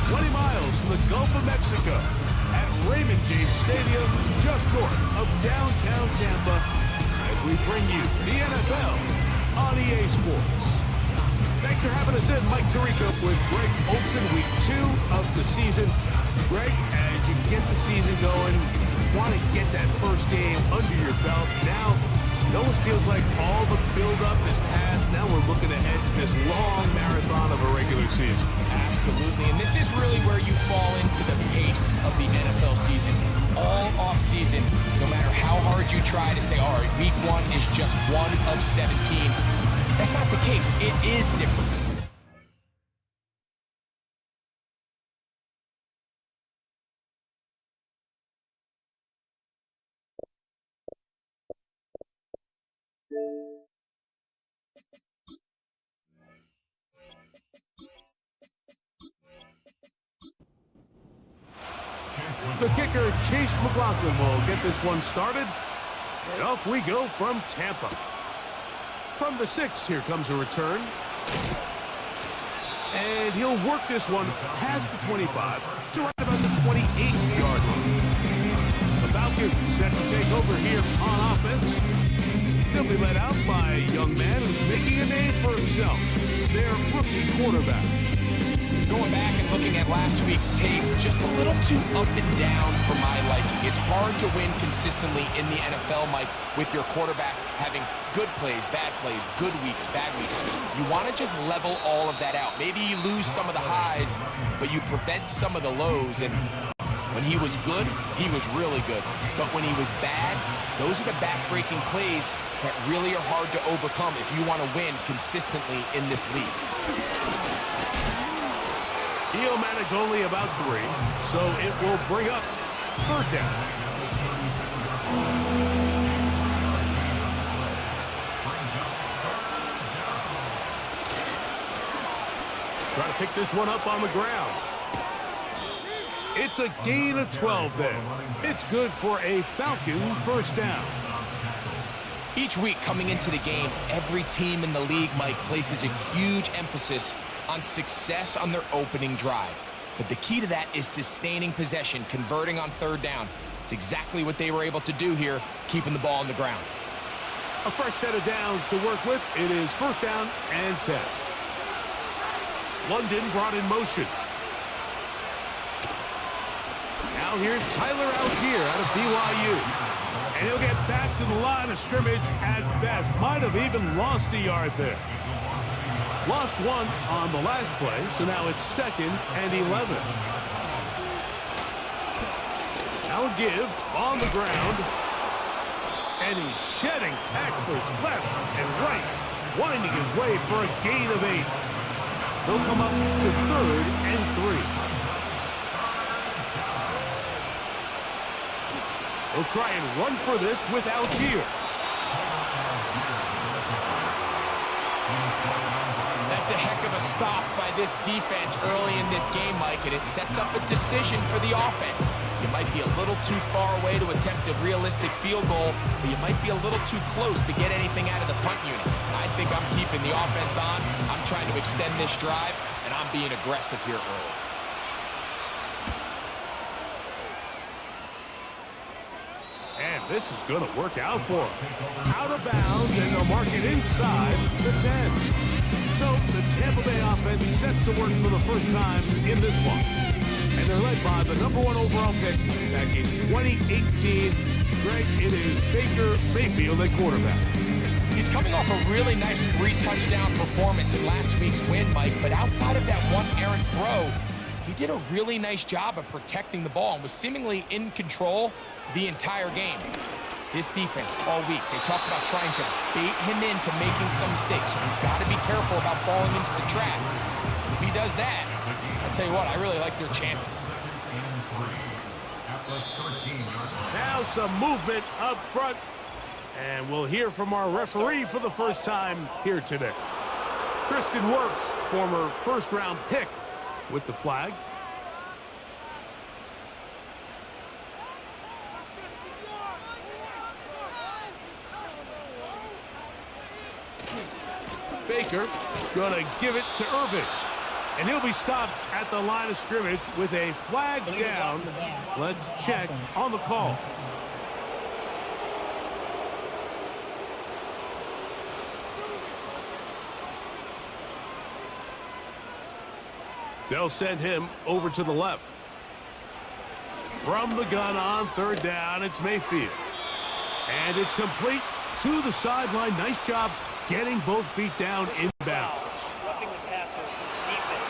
20 miles from the Gulf of Mexico at Raymond James Stadium, just north of downtown Tampa, as we bring you the NFL on EA Sports. Thanks for having us in. Mike Tirico with Greg Olsen, week 2 of the season. Greg, as you get the season going, you want to get that first game under your belt. Now, it almost feels like all the build-up is past. Now we're looking ahead to this long marathon of a regular season. Absolutely, and this is really where you fall into the pace of the NFL season. All off-season, no matter how hard you try to say, all right, week 1 is just 1 of 17. That's not the case. It is different. The kicker, Chase McLaughlin, will get this one started. And off we go from Tampa. From the 6, here comes a return. And he'll work this one past the 25 to right about the 28-yard line. The Falcons set to take over here on offense. They'll be led out by a young man who's making a name for himself, their rookie quarterback. Going back and looking at last week's tape, just a little too up and down for my liking. It's hard to win consistently in the NFL, Mike, with your quarterback having good plays, good weeks, bad weeks. You want to just level all of that out. Maybe you lose some of the highs, but you prevent some of the lows. And when he was good, he was really good. But when he was bad, those are the back-breaking plays that really are hard to overcome if you want to win consistently in this league. He'll manage only about 3, so it will bring up 3rd down. Try to pick this one up on the ground. It's a gain of 12 there. It's good for a Falcon 1st down. Each week coming into the game, every team in the league, Mike, places a huge emphasis on success on their opening drive. But the key to that is sustaining possession, converting on 3rd down. It's exactly what they were able to do here, keeping the ball on the ground. A fresh set of downs to work with. It is 1st down and 10. London brought in motion. Now here's Tyler Algier out of BYU. And he'll get back to the line of scrimmage at best. Might have even lost a yard there. Lost 1 on the last play, so now it's 2nd and 11. Now a give on the ground. And he's shedding tacklers left and right, winding his way for a gain of 8. He'll come up to 3rd and 3. He'll try and run for this with Algier. That's a heck of a stop by this defense early in this game, Mike, and it sets up a decision for the offense. You might be a little too far away to attempt a realistic field goal, but you might be a little too close to get anything out of the punt unit. I think I'm keeping the offense on. I'm trying to extend this drive, and I'm being aggressive here early. And this is going to work out for him. Out of bounds, and they'll mark it inside the 10. So the Tampa Bay offense set to work for the first time in this one. And they're led by the #1 overall pick back in 2018. Greg, it is Baker Mayfield at quarterback. He's coming off a really nice 3-touchdown performance in last week's win, Mike, but outside of that one errant throw, he did a really nice job of protecting the ball and was seemingly in control the entire game. This defense all week, they talked about trying to bait him into making some mistakes, so he's got to be careful about falling into the trap. If he does that, I'll tell you what, I really like their chances. Now some movement up front, and we'll hear from our referee for the first time here today. Tristan Wirfs, former first-round pick, with the flag. Baker going to give it to Irving. And he'll be stopped at the line of scrimmage with a flag down. Let's check on the call. They'll send him over to the left. From the gun on third down, it's Mayfield. And it's complete to the sideline. Nice job getting both feet down in bounds. Roughing the passer, defense.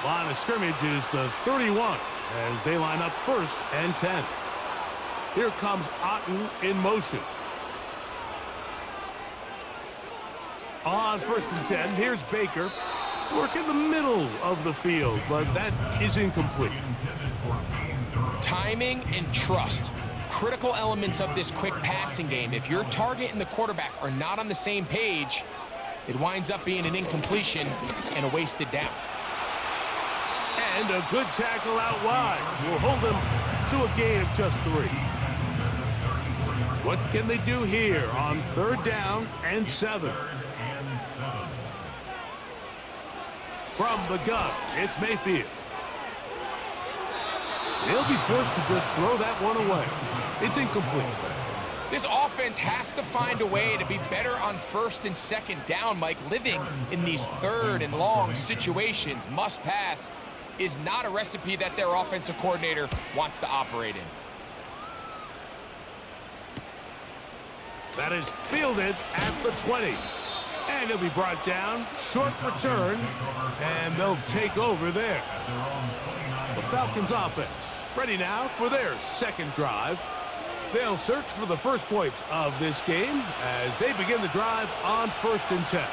Line of scrimmage is the 31 as they line up 1st and 10. Here comes Otten in motion. On 1st and 10, here's Baker. Work in the middle of the field, but that is incomplete. Timing and trust, critical elements of this quick passing game. If your target and the quarterback are not on the same page, it winds up being an incompletion and a wasted down. And a good tackle out wide will hold them to a gain of just 3. What can they do here on 3rd down and 7? From the gun, it's Mayfield. They'll be forced to just throw that one away. It's incomplete. This offense has to find a way to be better on 1st and 2nd down, Mike. Living in these 3rd and long situations, must pass, is not a recipe that their offensive coordinator wants to operate in. That is fielded at the 20. And he'll be brought down. Short return. And they'll take over there. The Falcons offense ready now for their 2nd drive. They'll search for the first points of this game as they begin the drive on 1st and 10.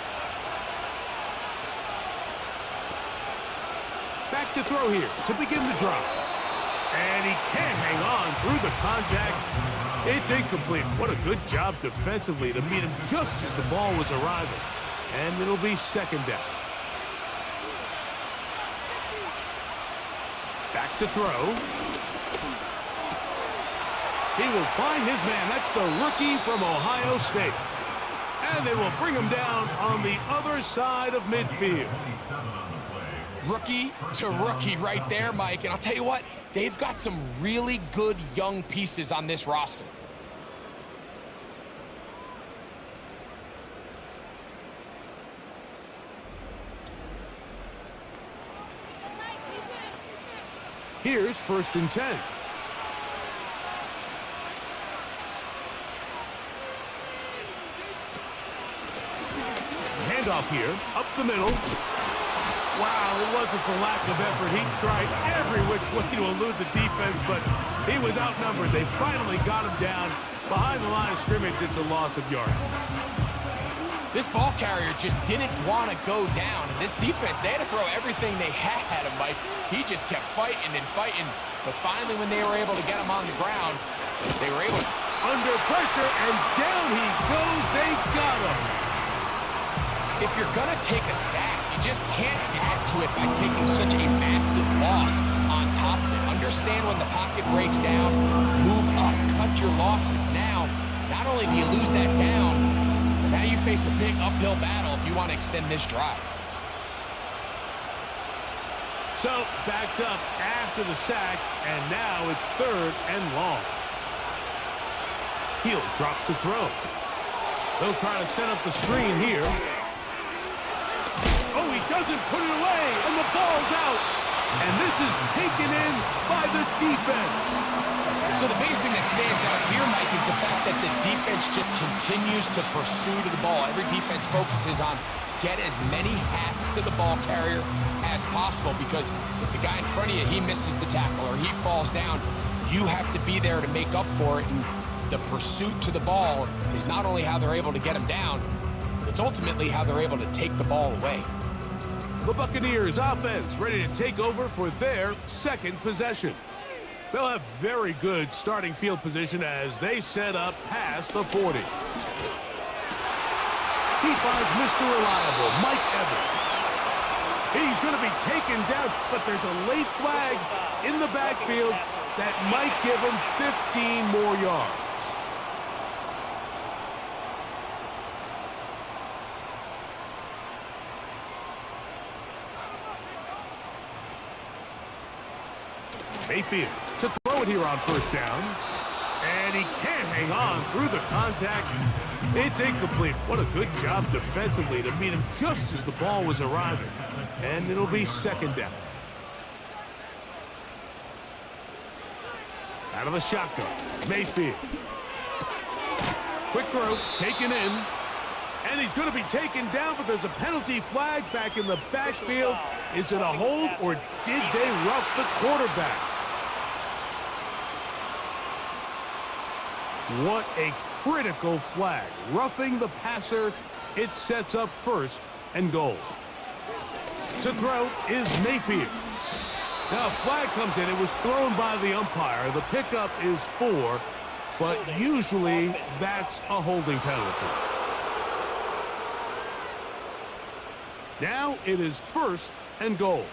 Back to throw here to begin the drive. And he can't hang on through the contact. It's incomplete. What a good job defensively to meet him just as the ball was arriving. And it'll be 2nd down. Back to throw. He will find his man. That's the rookie from Ohio State. And they will bring him down on the other side of midfield. Rookie to rookie right there, Mike. And I'll tell you what, they've got some really good young pieces on this roster. Here's 1st and 10. Handoff here, up the middle. Wow, it wasn't for lack of effort. He tried every which way to elude the defense, but he was outnumbered. They finally got him down behind the line of scrimmage. It's a loss of yards. This ball carrier just didn't want to go down. And this defense, they had to throw everything they had at him, Mike. He just kept fighting and fighting. But finally, when they were able to get him on the ground, they were able to... Under pressure, and down he goes. They got him. If you're going to take a sack, you just can't add to it by taking such a massive loss on top of it. Understand when the pocket breaks down, move up, cut your losses. Now, not only do you lose that down, but now you face a big uphill battle if you want to extend this drive. So, backed up after the sack, and now it's 3rd and long. He'll drop to throw. They'll try to set up the screen here. Oh, he doesn't put it away, and the ball's out. And this is taken in by the defense. So the biggest thing that stands out here, Mike, is the fact that the defense just continues to pursue to the ball. Every defense focuses on get as many hats to the ball carrier as possible, because if the guy in front of you, he misses the tackle or he falls down, you have to be there to make up for it. And the pursuit to the ball is not only how they're able to get him down, it's ultimately how they're able to take the ball away. The Buccaneers offense ready to take over for their 2nd possession. They'll have very good starting field position as they set up past the 40. He finds Mr. Reliable, Mike Evans. He's going to be taken down, but there's a late flag in the backfield that might give him 15 more yards. Mayfield to throw it here on first down. And he can't hang on through the contact. It's incomplete. What a good job defensively to meet him just as the ball was arriving. And it'll be second down. Out of the shotgun, Mayfield. Quick throw, taken in. And he's going to be taken down, but there's a penalty flag back in the backfield. Is it a hold, or did they rough the quarterback? What a critical flag. Roughing the passer. It sets up first and goal. To throw is Mayfield. Now a flag comes in. It was thrown by the umpire. The pickup is 4, but usually that's a holding penalty. Now it is first and goal.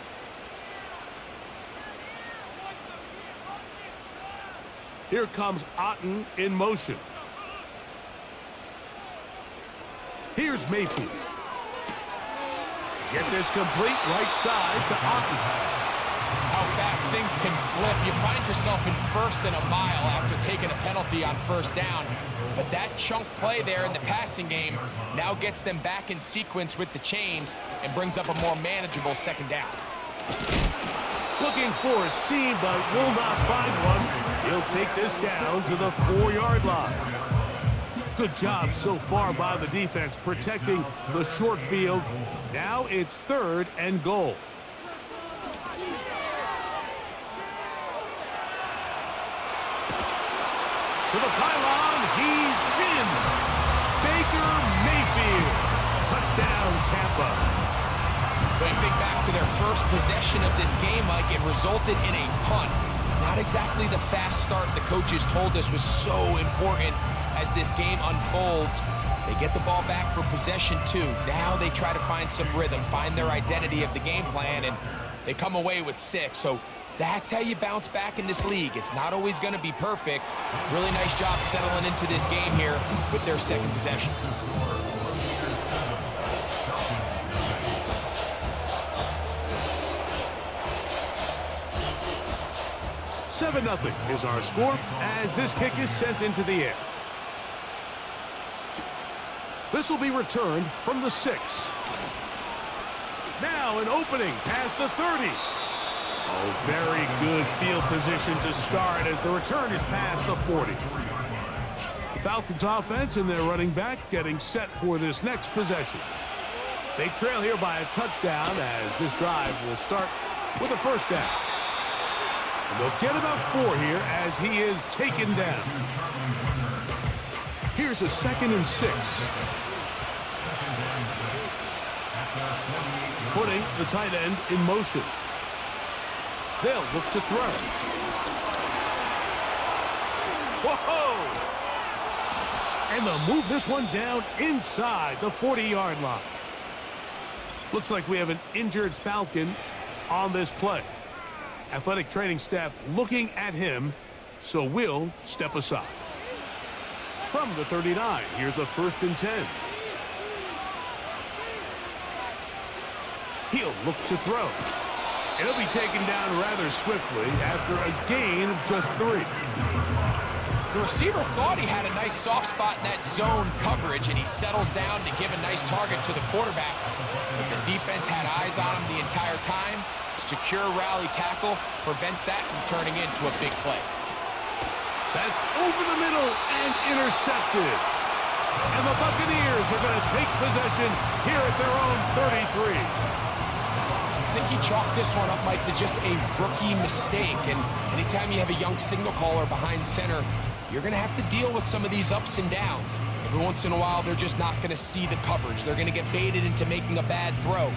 Here comes Otten in motion. Here's Mayfield. Get this complete right side to Otten. How fast things can flip. You find yourself in first and a mile after taking a penalty on first down. But that chunk play there in the passing game now gets them back in sequence with the chains and brings up a more manageable second down. Looking for a seam, but will not find one. He'll take this down to the 4-yard line. Good job so far by the defense protecting the short field. Now it's third and goal. To the pylon, he's in. Baker Mayfield. Touchdown, Tampa. When you think back to their first possession of this game, Mike, it resulted in a punt. Not exactly the fast start the coaches told us was so important as this game unfolds. They get the ball back for possession 2. Now they try to find some rhythm, find their identity of the game plan, and they come away with 6. So that's how you bounce back in this league. It's not always going to be perfect. Really nice job settling into this game here with their second possession. Seven 0 is our score as this kick is sent into the air. This will be returned from the 6. Now an opening past the 30. Oh, very good field position to start as the return is past the 40. The Falcons offense and their running back getting set for this next possession. They trail here by a touchdown as this drive will start with a first down. And they'll get about 4 here as he is taken down. Here's a 2nd and 6. Putting the tight end in motion. They'll look to throw. Whoa! And they'll move this one down inside the 40-yard line. Looks like we have an injured Falcon on this play. Athletic training staff looking at him, so we'll step aside. From the 39, here's a 1st and 10. He'll look to throw. It'll be taken down rather swiftly after a gain of just 3. The receiver thought he had a nice soft spot in that zone coverage, and he settles down to give a nice target to the quarterback. But the defense had eyes on him the entire time. Secure rally tackle prevents that from turning into a big play. That's over the middle and intercepted. And the Buccaneers are going to take possession here at their own 33. I think he chalked this one up, Mike, to just a rookie mistake. And anytime you have a young signal caller behind center, you're going to have to deal with some of these ups and downs. Every once in a while, they're just not going to see the coverage. They're going to get baited into making a bad throw.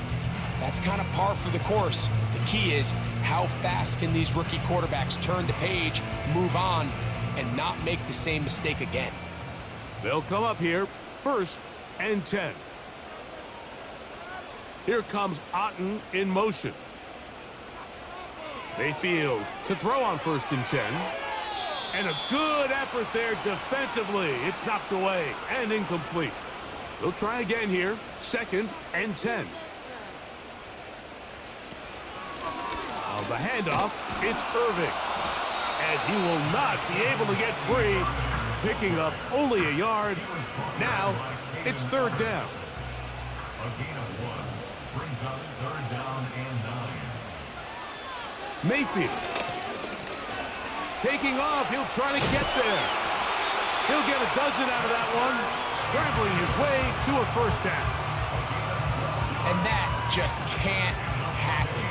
That's kind of par for the course. The key is how fast can these rookie quarterbacks turn the page, move on, and not make the same mistake again. They'll come up here, 1st and 10. Here comes Otten in motion. Mayfield to throw on 1st and 10. And a good effort there defensively. It's knocked away and incomplete. They'll try again here, 2nd and 10. The handoff, it's Irving. And he will not be able to get free, picking up only a yard. Now, it's third down. A gain of 1 brings up third down and 9. Mayfield. Taking off, he'll try to get there. He'll get a dozen out of that one, scrambling his way to a first down. And that just can't happen.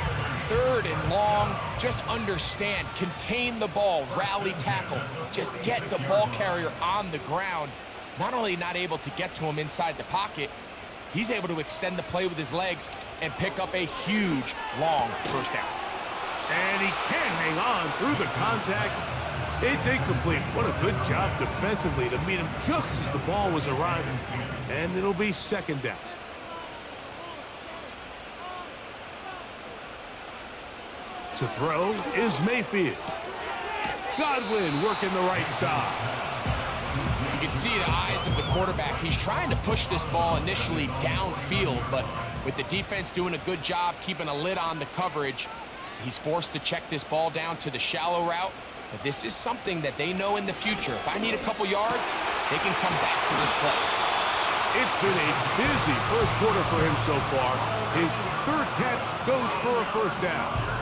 Third and long, just understand, contain the ball, rally tackle, just get the ball carrier on the ground. Not only not able to get to him inside the pocket, he's able to extend the play with his legs and pick up a huge, long first down. And he can't hang on through the contact. It's incomplete. What a good job defensively to meet him just as the ball was arriving. And it'll be second down. To throw is Mayfield. Godwin working the right side. You can see the eyes of the quarterback. He's trying to push this ball initially downfield, but with the defense doing a good job keeping a lid on the coverage, he's forced to check this ball down to the shallow route. But this is something that they know in the future. If I need a couple yards, they can come back to this play. It's been a busy first quarter for him so far. His third catch goes for a first down.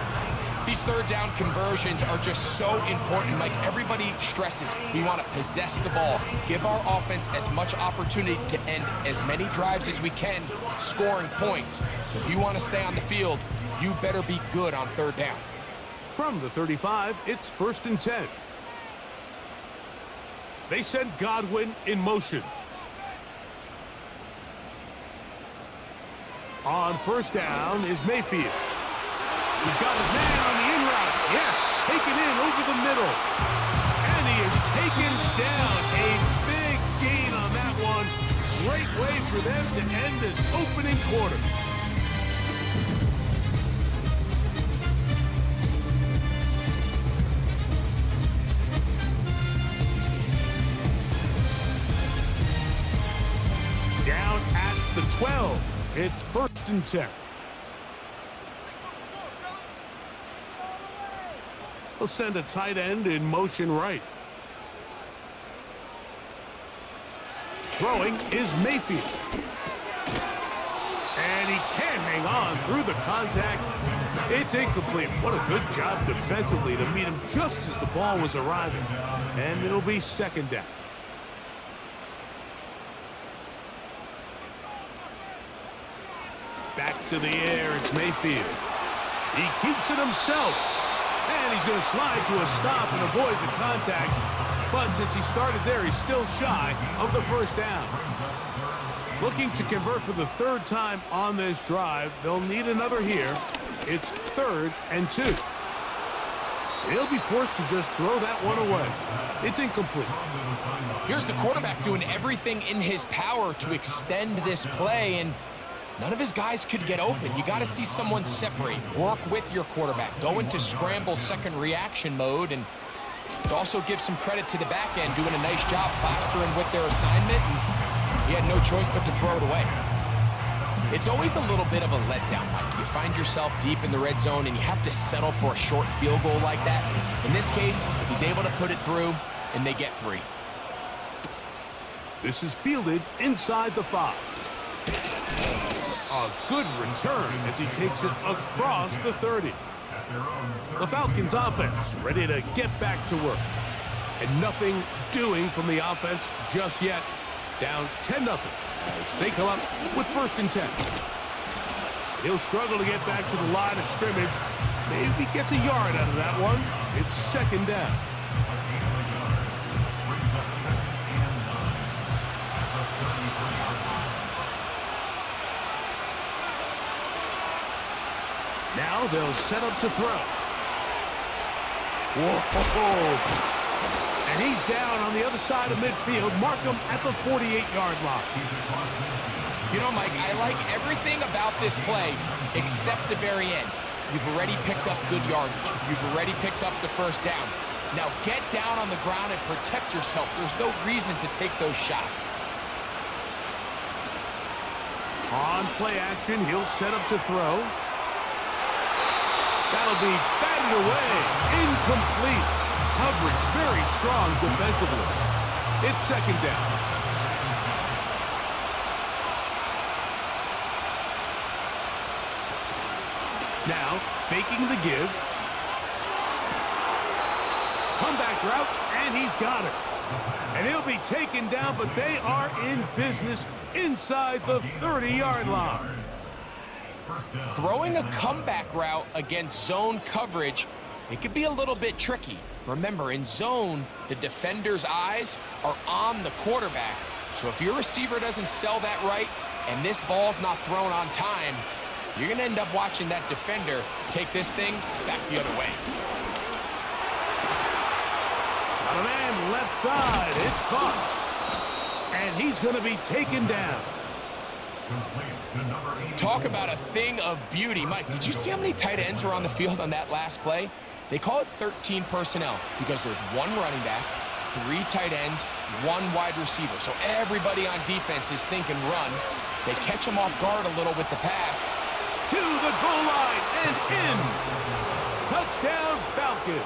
These third down conversions are just so important. Like everybody stresses, we want to possess the ball, give our offense as much opportunity to end as many drives as we can, scoring points. So if you want to stay on the field, you better be good on third down. From the 35, it's 1st and 10. They send Godwin in motion. On first down is Mayfield. He's got his man on the in route. Yes, taken in over the middle. And he is taken down. A big gain on that one. Great way for them to end this opening quarter. Down at the 12. It's 1st and 10. He'll send a tight end in motion right. Throwing is Mayfield. And he can't hang on through the contact. It's incomplete. What a good job defensively to meet him just as the ball was arriving. And it'll be second down. Back to the air, it's Mayfield. He keeps it himself. And he's going to slide to a stop and avoid the contact. But since he started there, he's still shy of the first down. Looking to convert for the third time on this drive. They'll need another here. It's 3rd and 2. He'll be forced to just throw that one away. It's incomplete. Here's the quarterback doing everything in his power to extend this play, and none of his guys could get open. You got to see someone separate, work with your quarterback, go into scramble second reaction mode, and also give some credit to the back end, doing a nice job plastering with their assignment, and he had no choice but to throw it away. It's always a little bit of a letdown, Mike. You find yourself deep in the red zone, and you have to settle for a short field goal like that. In this case, he's able to put it through, and they get 3. This is fielded inside the 5. A good return as he takes it across the 30. The Falcons offense ready to get back to work. And nothing doing from the offense just yet. Down 10-0 as they come up with 1st and 10. He'll struggle to get back to the line of scrimmage. Maybe gets a yard out of that one. It's 2nd down. Now they'll set up to throw. Whoa! And he's down on the other side of midfield. Mark him at the 48-yard line. You know, Mike, I like everything about this play except the very end. You've already picked up good yardage. You've already picked up the first down. Now get down on the ground and protect yourself. There's no reason to take those shots. On play action, he'll set up to throw. That'll be batted away. Incomplete. coverage very strong defensively. It's second down. Now, faking the give. Comeback route, and he's got it. And he'll be taken down, but they are in business inside the 30-yard line. Throwing a comeback route against zone coverage, it could be a little bit tricky. Remember, in zone, the defender's eyes are on the quarterback. So if your receiver doesn't sell that right and this ball's not thrown on time, you're going to end up watching that defender take this thing back the other way. Got a man left side. It's caught. And he's going to be taken down. Talk about a thing of beauty. Mike, did you see how many tight ends were on the field on that last play? They call it 13 personnel because there's one running back, 3 tight ends, 1 wide receiver. So everybody on defense is thinking run. They catch him off guard a little with the pass. To the goal line and in. Touchdown Falcons.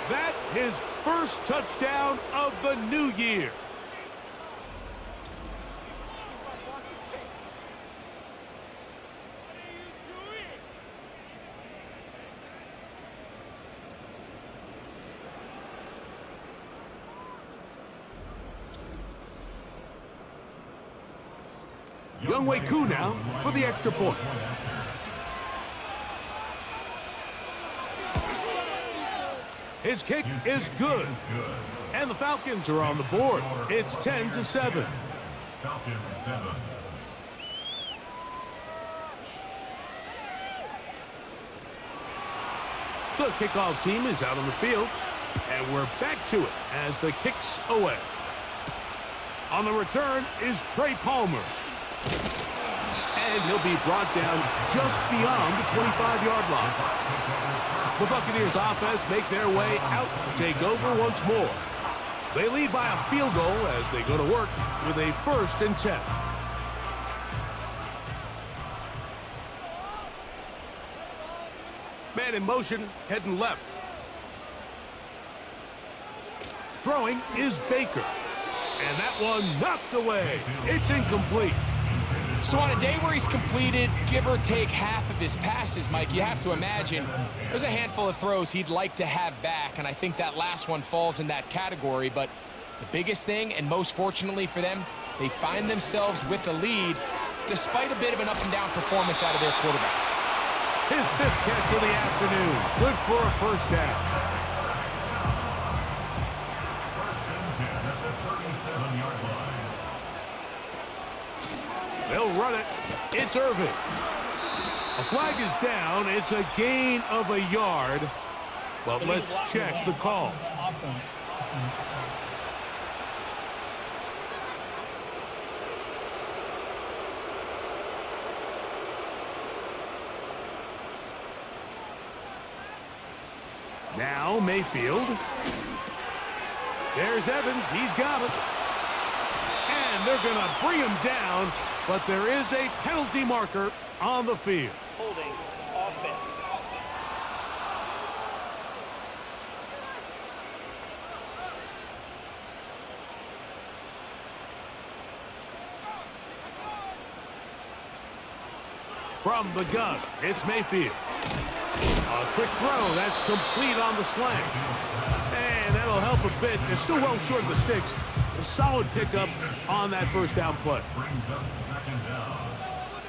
That his first touchdown of the new year. Younghoe Koo now for the extra point. His kick is good. And the Falcons are on the board. It's 10-7. Falcons 7. The kickoff team is out on the field. And we're back to it as the kick's away. On the return is Trey Palmer. And he'll be brought down just beyond the 25-yard line. The Buccaneers offense make their way out to take over once more. They lead by a field goal as they go to work with a 1st and 10. Man in motion, heading left. Throwing is Baker. And that one knocked away. It's incomplete. So on a day where he's completed, give or take half of his passes, Mike, you have to imagine there's a handful of throws he'd like to have back, and I think that last one falls in that category. But the biggest thing, and most fortunately for them, they find themselves with a lead despite a bit of an up-and-down performance out of their quarterback. His 5th catch of the afternoon. Good for a 1st down. 1st and 10 at the 37-yard line. They'll run it. It's Irvin. A flag is down. It's a gain of a yard. But let's check the call. Offense. Now Mayfield. There's Evans. He's got it. And they're going to bring him down. But there is a penalty marker on the field. Holding offense. From the gun, it's Mayfield. A quick throw. That's complete on the slant. And that'll help a bit. They're still well short of the sticks. A solid pickup on that 1st down play. Brings up 2nd down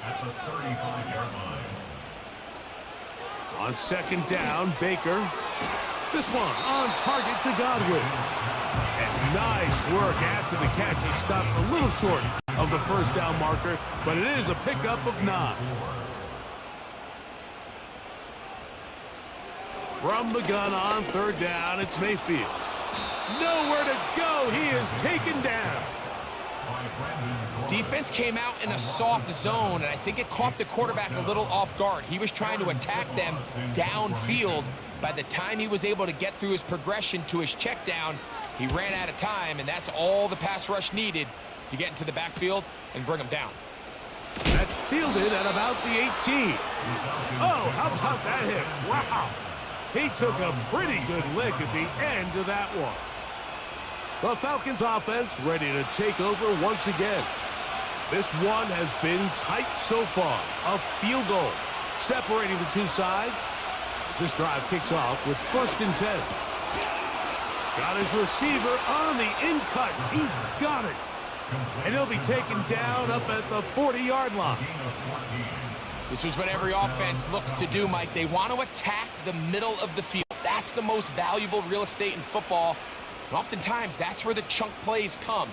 at the 35-yard line. On 2nd down, Baker. This one on target to Godwin. And nice work after the catch. He stopped a little short of the 1st down marker, but it is a pickup of 9. From the gun on 3rd down, it's Mayfield. Nowhere to go. He is taken down. Defense came out in a soft zone, and I think it caught the quarterback a little off guard. He was trying to attack them downfield. By the time he was able to get through his progression to his check down, he ran out of time, and that's all the pass rush needed to get into the backfield and bring him down. That's fielded at about the 18. Oh, how about that hit? Wow. He took a pretty good lick at the end of that one. The Falcons offense ready to take over once again. This one has been tight so far. A field goal separating the two sides as this drive kicks off with 1st and 10. Got his receiver on the in-cut. He's got it. And he'll be taken down up at the 40-yard line. This is what every offense looks to do, Mike. They want to attack the middle of the field. That's the most valuable real estate in football. And oftentimes, that's where the chunk plays come.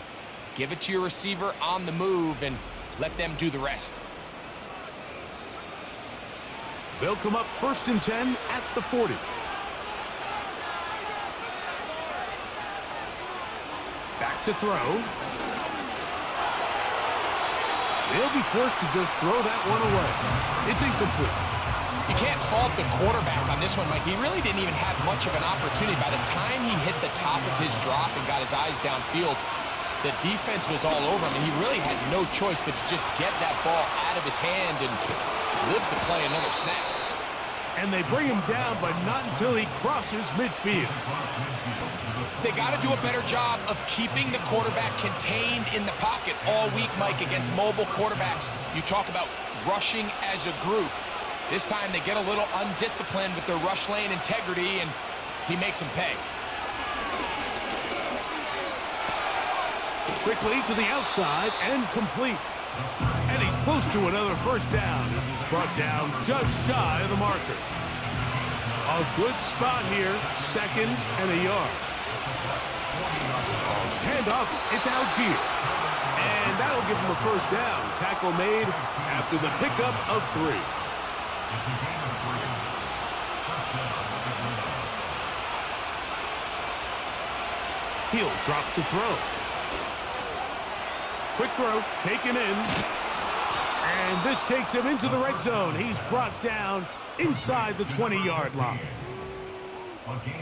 Give it to your receiver on the move and let them do the rest. They'll come up 1st and 10 at the 40. Back to throw. They'll be forced to just throw that one away. It's incomplete. You can't fault the quarterback on this one, Mike. He really didn't even have much of an opportunity. By the time he hit the top of his drop and got his eyes downfield, the defense was all over him, and he really had no choice but to just get that ball out of his hand and live to play another snap. And they bring him down, but not until he crosses midfield. They got to do a better job of keeping the quarterback contained in the pocket all week, Mike, against mobile quarterbacks. You talk about rushing as a group. This time they get a little undisciplined with their rush lane integrity, and he makes them pay. Quickly to the outside and complete. And he's close to another 1st down as he's brought down just shy of the marker. A good spot here, 2nd and a yard. Handoff, it's Algier. And that'll give him a 1st down. Tackle made after the pickup of 3. He'll drop to throw. Quick throw, taken in. And this takes him into the red zone. He's brought down inside the 20-yard line.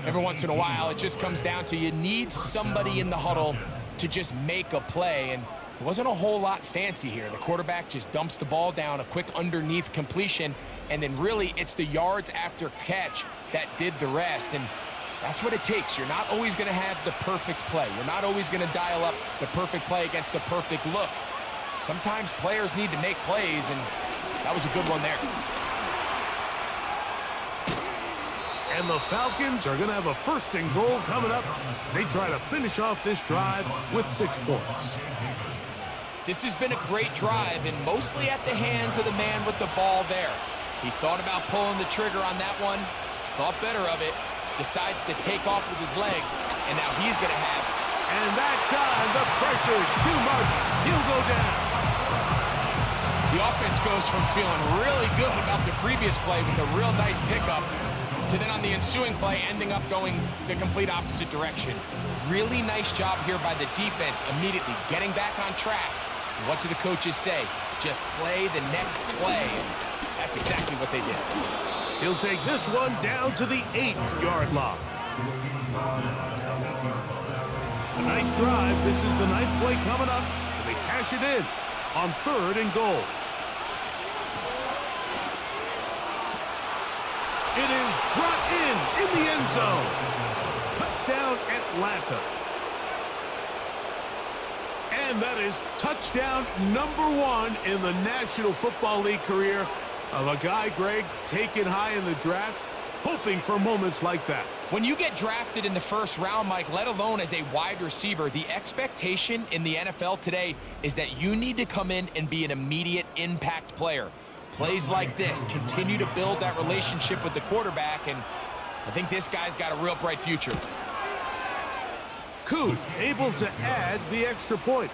Every once in a while, it just comes down to you need somebody in the huddle to just make a play. And it wasn't a whole lot fancy here. The quarterback just dumps the ball down, a quick underneath completion, and then really it's the yards after catch that did the rest. And that's what it takes. You're not always going to have the perfect play. You're not always going to dial up the perfect play against the perfect look. Sometimes players need to make plays, and that was a good one there. And the Falcons are going to have a 1st and goal coming up. They try to finish off this drive with 6 points. This has been a great drive, and mostly at the hands of the man with the ball there. He thought about pulling the trigger on that one, thought better of it, decides to take off with his legs, and now he's going to have. And that time, the pressure, too much. He'll go down. The offense goes from feeling really good about the previous play with a real nice pickup to then on the ensuing play ending up going the complete opposite direction. Really nice job here by the defense immediately getting back on track. What do the coaches say? Just play the next play. And that's exactly what they did. He'll take this one down to the 8-yard line. A nice drive. This is the 9th play coming up. And they cash it in on 3rd and goal. It is brought in the end zone. Touchdown, Atlanta. And that is touchdown number 1 in the National Football League career of a guy, Greg, taken high in the draft, hoping for moments like that. When you get drafted in the 1st round, Mike, let alone as a wide receiver, the expectation in the NFL today is that you need to come in and be an immediate impact player. Plays like this continue to build that relationship with the quarterback, and I think this guy's got a real bright future. Coot able to add the extra point.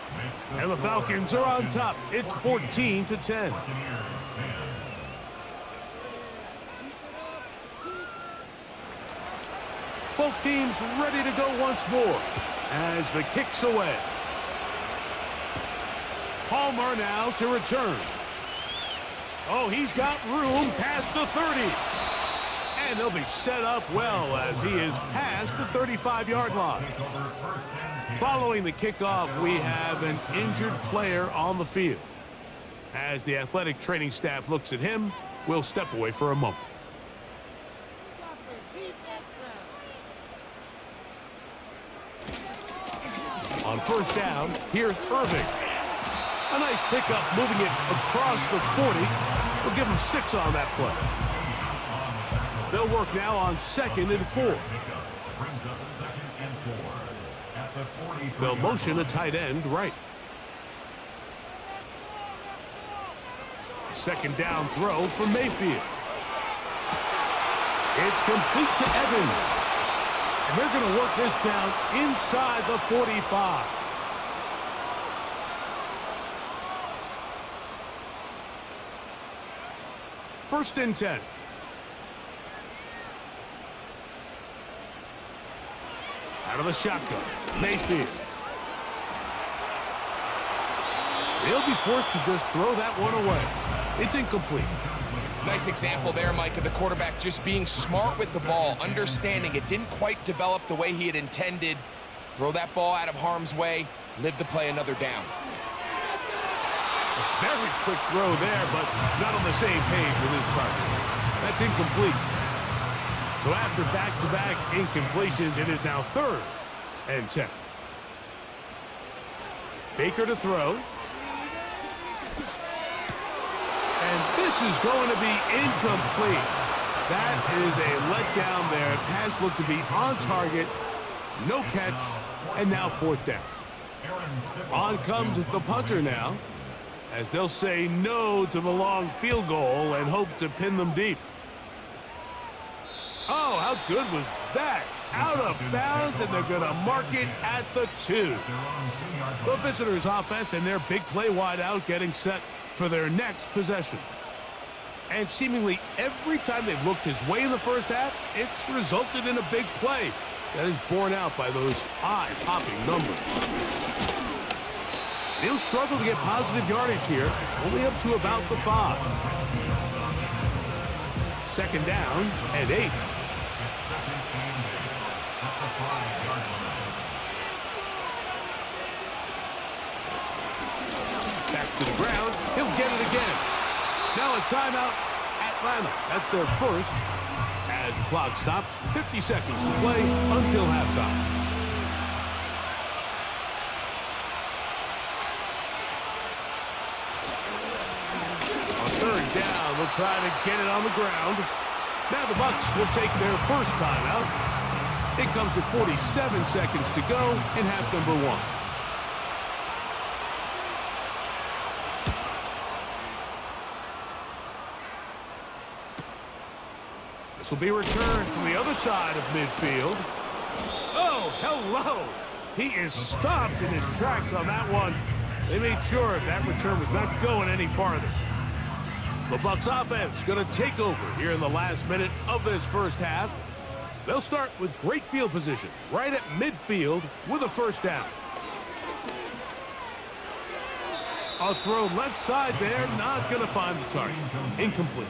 And the Falcons are on top. It's 14-10. Both teams ready to go once more as the kick's away. Palmer now to return. Oh, he's got room past the 30. And they'll be set up well as he is past the 35-yard line. Following the kickoff, we have an injured player on the field. As the athletic training staff looks at him, we'll step away for a moment. On first down, here's Irving. A nice pickup, moving it across the 40. We'll give him 6 on that play. They'll work now on 2nd and 4. They'll motion a tight end right. Second down throw for Mayfield. It's complete to Evans. And they're going to work this down inside the 45. First and 10. Out of the shotgun, Mayfield. He'll be forced to just throw that one away. It's incomplete. Nice example there, Mike, of the quarterback just being smart with the ball, understanding it didn't quite develop the way he had intended. Throw that ball out of harm's way, live to play another down. A very quick throw there, but not on the same page with his target. That's incomplete. So after back-to-back incompletions, it is now 3rd and 10. Baker to throw. And this is going to be incomplete. That is a letdown there. Pass looked to be on target. No catch. And now 4th down. On comes the punter now, as they'll say no to the long field goal and hope to pin them deep. Oh, how good was that? Out of bounds, and they're going to mark it at the 2. The visitors' offense and their big play wide out getting set for their next possession. And seemingly every time they've looked his way in the first half, it's resulted in a big play that is borne out by those eye-popping numbers. He'll struggle to get positive yardage here, only up to about the 5. Second down and 8. Back to the ground. He'll get it again. Now a timeout, Atlanta. That's their first. As the clock stops, 50 seconds to play until halftime. On 3rd down, they'll try to get it on the ground. Now the Bucs will take their first timeout. It comes with 47 seconds to go in half number 1. This will be returned from the other side of midfield. Oh, hello! He is stopped in his tracks on that one. They made sure that return was not going any farther. The Bucs offense going to take over here in the last minute of this first half. They'll start with great field position right at midfield with a first down. A throw left side there, not going to find the target. Incomplete.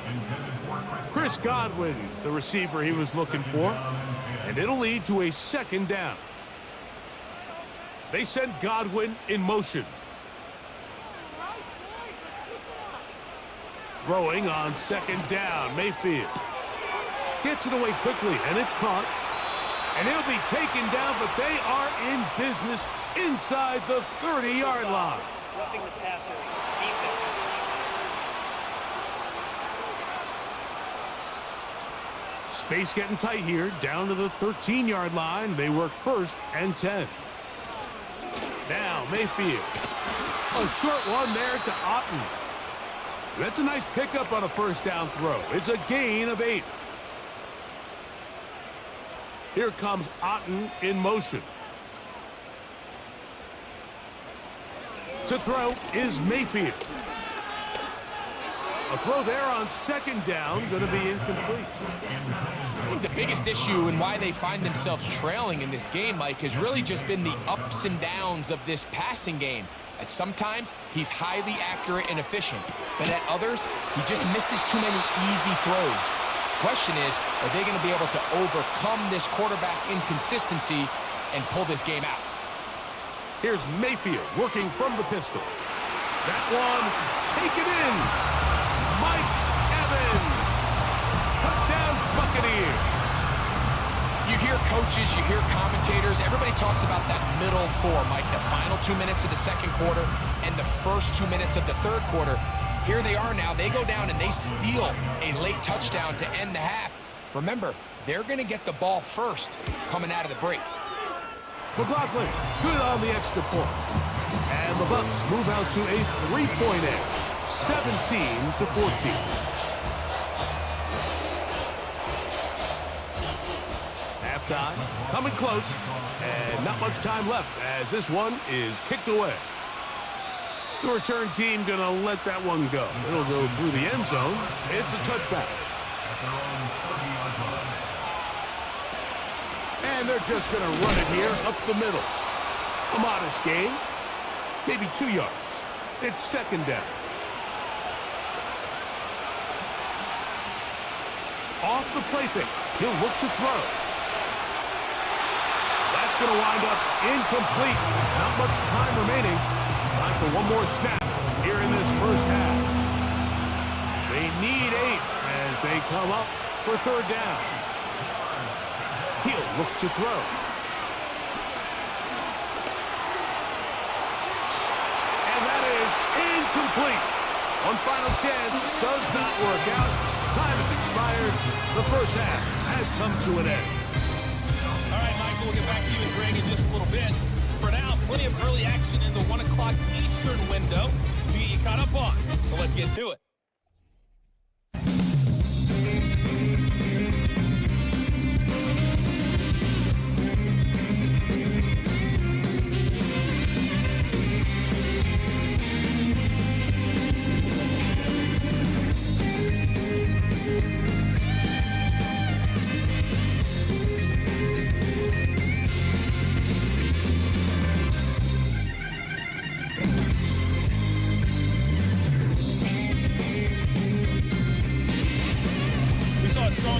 Chris Godwin, the receiver he was looking for, and it'll lead to a second down. They send Godwin in motion. Throwing on second down, Mayfield. Gets it away quickly, and it's caught. And he'll be taken down, but they are in business inside the 30-yard line. Roughing the passer. Space getting tight here, down to the 13-yard line. They work 1st and 10. Now Mayfield. A short one there to Otten. That's a nice pickup on a first down throw. It's a gain of 8. Here comes Otten in motion. To throw is Mayfield. A throw there on second down, going to be incomplete. I think the biggest issue and why they find themselves trailing in this game, Mike, has really just been the ups and downs of this passing game. At sometimes, he's highly accurate and efficient, but at others, he just misses too many easy throws. Question is, are they going to be able to overcome this quarterback inconsistency and pull this game out? Here's Mayfield working from the pistol. That one, take it in. Mike Evans. Touchdown, Buccaneers. You hear coaches, you hear commentators, everybody talks about that middle four, Mike, the final 2 minutes of the second quarter and the first 2 minutes of the third quarter. Here they are now. They go down and they steal a late touchdown to end the half. Remember, they're going to get the ball first coming out of the break. McLaughlin, good on the extra point. And the Bucs move out to a 3-point edge, 17-14. Halftime, coming close, and not much time left as this one is kicked away. The return team going to let that one go. It'll go through the end zone. It's a touchback. And they're just going to run it here up the middle. A modest gain, maybe 2 yards. It's second down. Off the play fake, he'll look to throw. That's going to wind up incomplete. Not much time remaining. Time for one more snap here in this first half. They need 8 as they come up for third down. He'll look to throw. And that is incomplete. One final chance does not work out. Time has expired. The first half has come to an end. All right, Michael, we'll get back to you and Greg in just a little bit. For now, plenty of early action in the 1 o'clock Eastern window to get you caught up on. So let's get to it.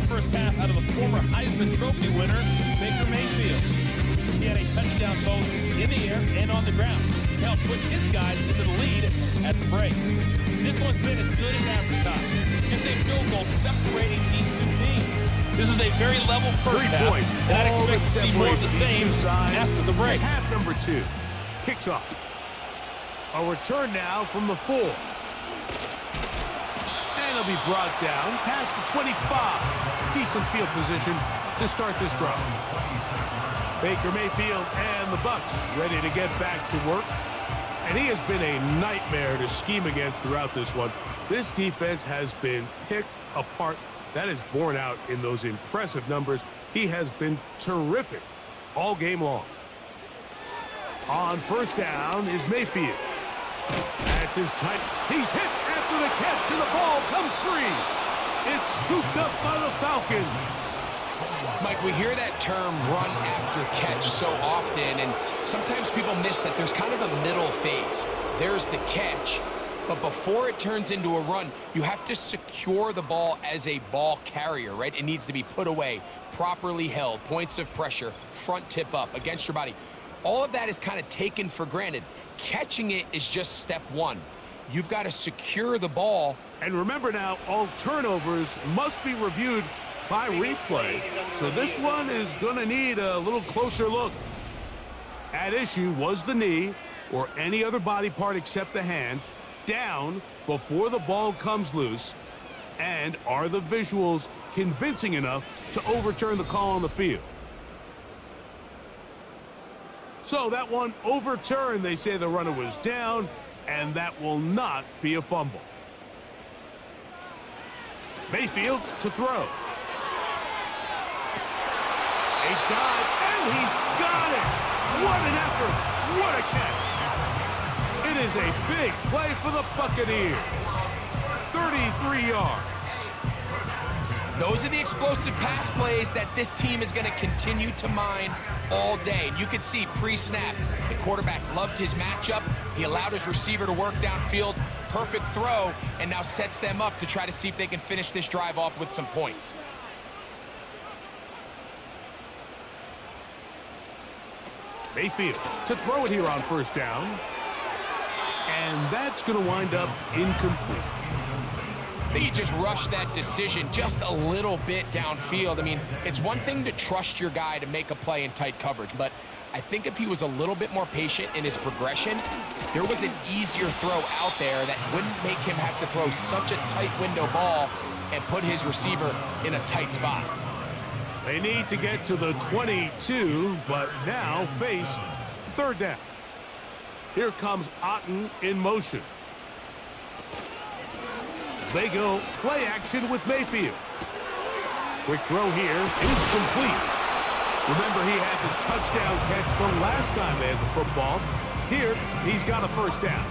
First half out of the former Heisman Trophy winner, Baker Mayfield. He had a touchdown both in the air and on the ground to help push his guys into the lead at the break. This one's been as good as advertised. Just a field goal separating these two teams. This is a very level first half, and I'd expect to see more of the same after the break. Half number 2 kicks off. A return now from the 4. And he'll be brought down past the 25. Decent field position to start this drive. Baker Mayfield and the Bucs ready to get back to work. And he has been a nightmare to scheme against throughout this one. This defense has been picked apart. That is borne out in those impressive numbers. He has been terrific all game long. On first down is Mayfield. That's his tight. He's hit after the catch, and the ball comes free. It's scooped up by the Falcons. Mike, we hear that term run after catch so often, and sometimes people miss that there's kind of a middle phase. There's the catch, but before it turns into a run, you have to secure the ball as a ball carrier, right? It needs to be put away, properly held, points of pressure, front tip up against your body. All of that is kind of taken for granted. Catching it is just step one. You've got to secure the ball. And remember now, all turnovers must be reviewed by replay. So this one is going to need a little closer look. At issue was the knee or any other body part except the hand down before the ball comes loose. And are the visuals convincing enough to overturn the call on the field? So that one overturned. They say the runner was down, and that will not be a fumble. Mayfield to throw. A dive, and he's got it. What an effort. What a catch. It is a big play for the Buccaneers. 33 yards. Those are the explosive pass plays that this team is going to continue to mine all day. And you can see pre-snap, the quarterback loved his matchup. He allowed his receiver to work downfield. Perfect throw, and now sets them up to try to see if they can finish this drive off with some points. Mayfield to throw it here on first down. And that's going to wind up incomplete. I think he just rushed that decision just a little bit downfield. I mean, it's one thing to trust your guy to make a play in tight coverage, but I think if he was a little bit more patient in his progression, there was an easier throw out there that wouldn't make him have to throw such a tight window ball and put his receiver in a tight spot. They need to get to the 22, but now face third down. Here comes Otten in motion. They go play action with Mayfield. Quick throw here is complete. Remember, he had the touchdown catch the last time they had the football. Here, he's got a first down.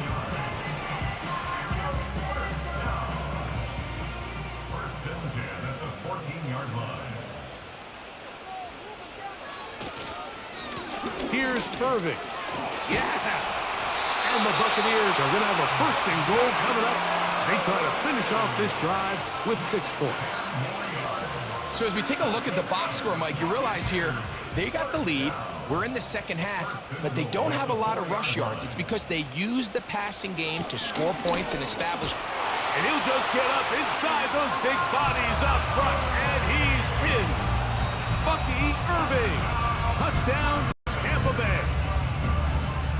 First and 10 at the 14-yard line. Here's Irving. Yeah! And the Buccaneers are going to have a first and goal coming up. They try to finish off this drive with 6 points. So as we take a look at the box score, Mike, you realize here they got the lead. We're in the second half, but they don't have a lot of rush yards. It's because they use the passing game to score points and establish. And he'll just get up inside those big bodies up front, and he's in. Bucky Irving. Touchdown, Tampa Bay.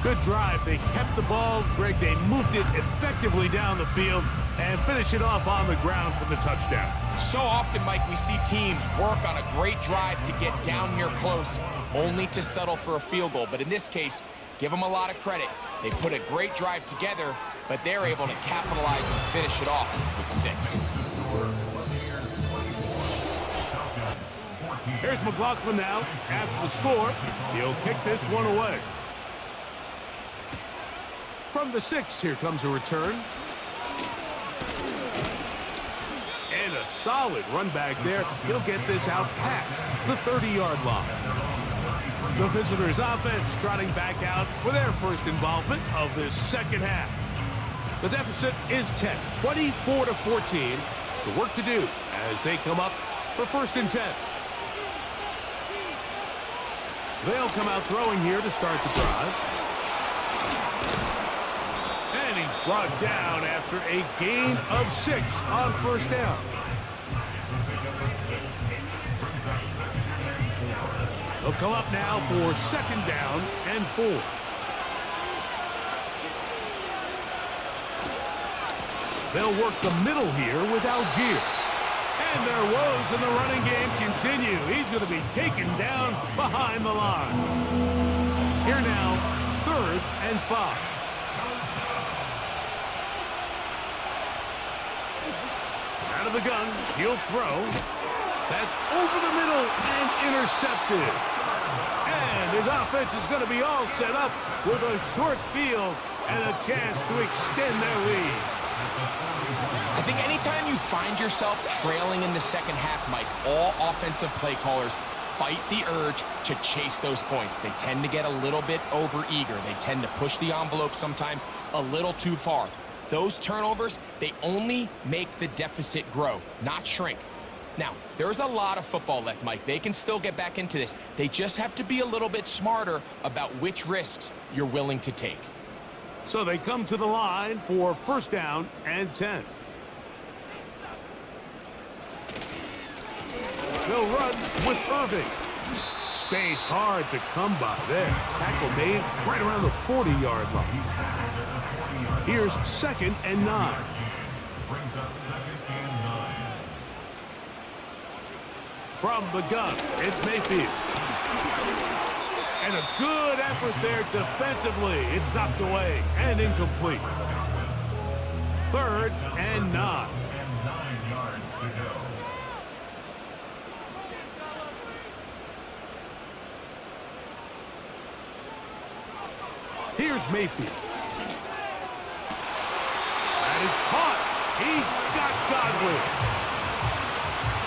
Good drive. They kept the ball. Greg, they moved it effectively down the field and finish it off on the ground for the touchdown. So often, Mike, we see teams work on a great drive to get down here close, only to settle for a field goal. But in this case, give them a lot of credit. They put a great drive together, but they're able to capitalize and finish it off with 6. Here's McLaughlin now. After the score, he'll kick this one away. From the 6, here comes a return. And a solid run back there. He'll get this out past the 30-yard line. The visitors' offense trotting back out for their first involvement of this second half. The deficit is 10, 24-14. So work to do as they come up for first and 10. They'll come out throwing here to start the drive. And he's brought down after a gain of 6 on first down. They'll come up now for second down and 4. They'll work the middle here with Algier. And their woes in the running game continue. He's going to be taken down behind the line. Here now, third and 5. Out of the gun, he'll throw. That's over the middle and intercepted. And his offense is going to be all set up with a short field and a chance to extend their lead. I think anytime you find yourself trailing in the second half, Mike, all offensive play callers fight the urge to chase those points. They tend to get a little bit overeager. They tend to push the envelope sometimes a little too far. Those turnovers, they only make the deficit grow, not shrink. Now, there's a lot of football left, Mike. They can still get back into this. They just have to be a little bit smarter about which risks you're willing to take. So they come to the line for first down and 10. They'll run with Irving. Space hard to come by there. Tackle made right around the 40-yard line. Here's second and 9. Brings up second and 9. From the gun, it's Mayfield. And a good effort there defensively. It's knocked away and incomplete. Third and 9. And 9 yards to go. Here's Mayfield. That is caught. He got Godwin.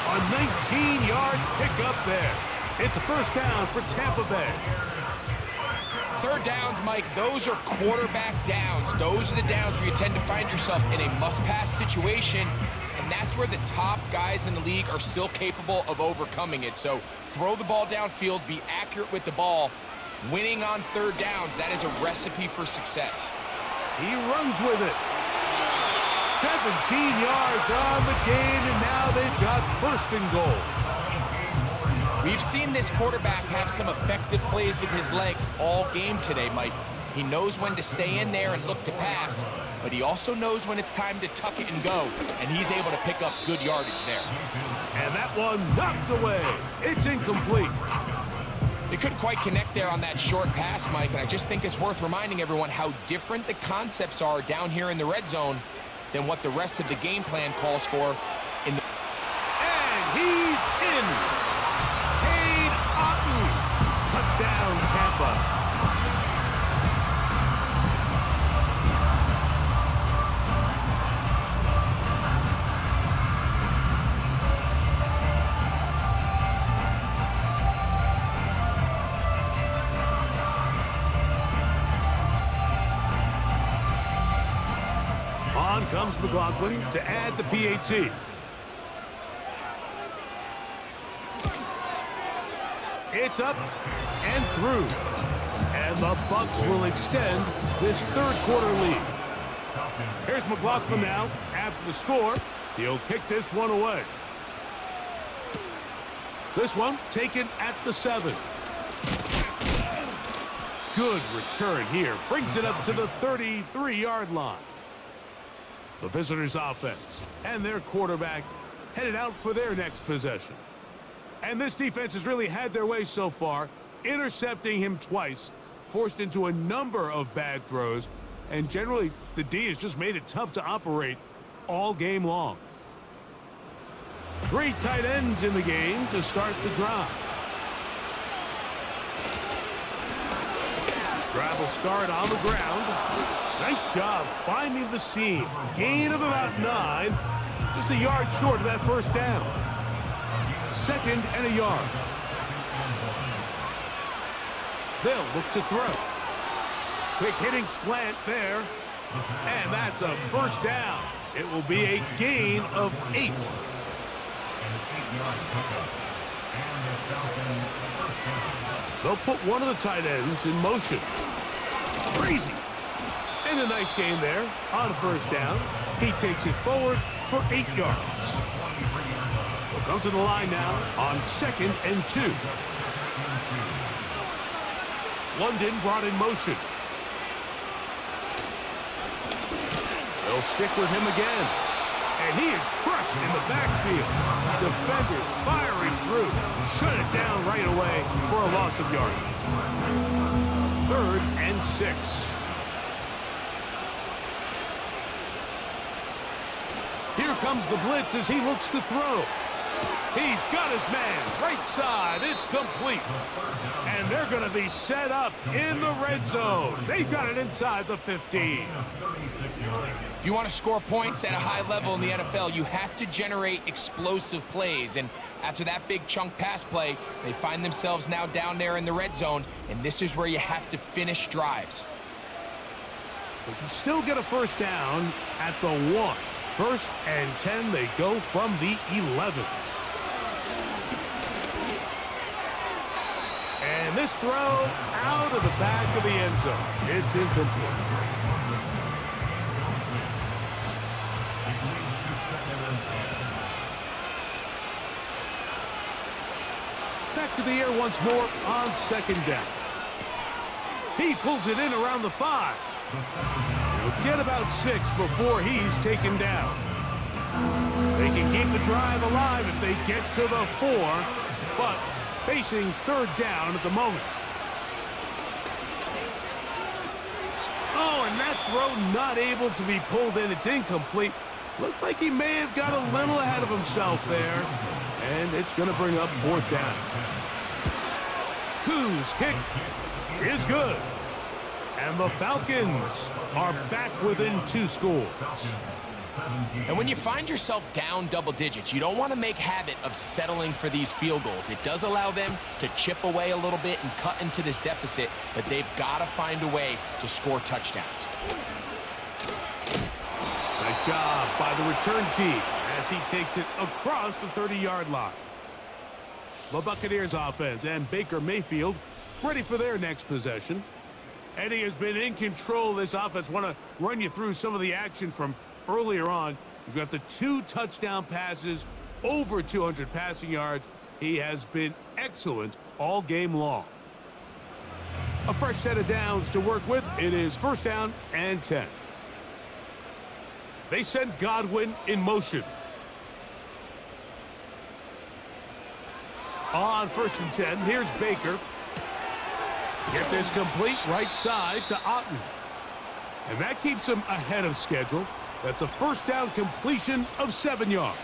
A 19-yard pickup there. It's a first down for Tampa Bay. Third downs, Mike, those are quarterback downs. Those are the downs where you tend to find yourself in a must-pass situation, and that's where the top guys in the league are still capable of overcoming it. So throw the ball downfield, be accurate with the ball. Winning on third downs, that is a recipe for success. He runs with it. 17 yards on the gain, and now they've got first and goal. We've seen this quarterback have some effective plays with his legs all game today, Mike. He knows when to stay in there and look to pass, but he also knows when it's time to tuck it and go, and he's able to pick up good yardage there. And that one knocked away. It's incomplete. They couldn't quite connect there on that short pass, Mike, and I just think it's worth reminding everyone how different the concepts are down here in the red zone than what the rest of the game plan calls for in the... And he's in. Cade Otton. Touchdown, Tampa. On comes McLaughlin to add the PAT. It's up and through. And the Bucs will extend this third quarter lead. Here's McLaughlin now. After the score, he'll kick this one away. This one taken at the 7. Good return here. Brings it up to the 33-yard line. The visitors' offense and their quarterback headed out for their next possession. And this defense has really had their way so far, intercepting him twice, forced into a number of bad throws, and generally the D has just made it tough to operate all game long. 3 tight ends in the game to start the drive. Drive will start on the ground. Nice job finding the seam. Gain of about 9. Just a yard short of that first down. 2nd and a yard. They'll look to throw. Quick hitting slant there. And that's a first down. It will be a gain of 8. They'll put one of the tight ends in motion. Crazy. And a nice gain there on first down. He takes it forward for 8 yards. We'll come to the line now on 2nd and 2. London brought in motion. They'll stick with him again. And he is crushed in the backfield. Defenders firing through. Shut it down right away for a loss of yardage. 3rd and 6. Here comes the blitz as he looks to throw. He's got his man. Right side. It's complete. And they're going to be set up in the red zone. They've got it inside the 15. If you want to score points at a high level in the NFL, you have to generate explosive plays. And after that big chunk pass play, they find themselves now down there in the red zone. And this is where you have to finish drives. They can still get a first down at the 1. 1st and 10, they go from the 11. And this throw out of the back of the end zone. It's incomplete. Back to the air once more on 2nd down. He pulls it in around the 5. He'll get about 6 before he's taken down. They can keep the drive alive if they get to the 4, but facing 3rd down at the moment. Oh, and that throw not able to be pulled in. It's incomplete. Looked like he may have got a little ahead of himself there. And it's going to bring up 4th down. Whose kick is good. And the Falcons are back within 2 scores. And when you find yourself down double digits, you don't want to make habit of settling for these field goals. It does allow them to chip away a little bit and cut into this deficit, but they've got to find a way to score touchdowns. Nice job by the return team as he takes it across the 30-yard line. The Buccaneers offense and Baker Mayfield ready for their next possession. And he has been in control of this offense. Want to run you through some of the action from earlier on, you've got the 2 touchdown passes, over 200 passing yards. He has been excellent all game long. A fresh set of downs to work with. It is 1st down and 10. They send Godwin in motion. On 1st and 10, here's Baker. Get this complete, right side to Otten. And that keeps him ahead of schedule. That's a 1st down completion of 7 yards.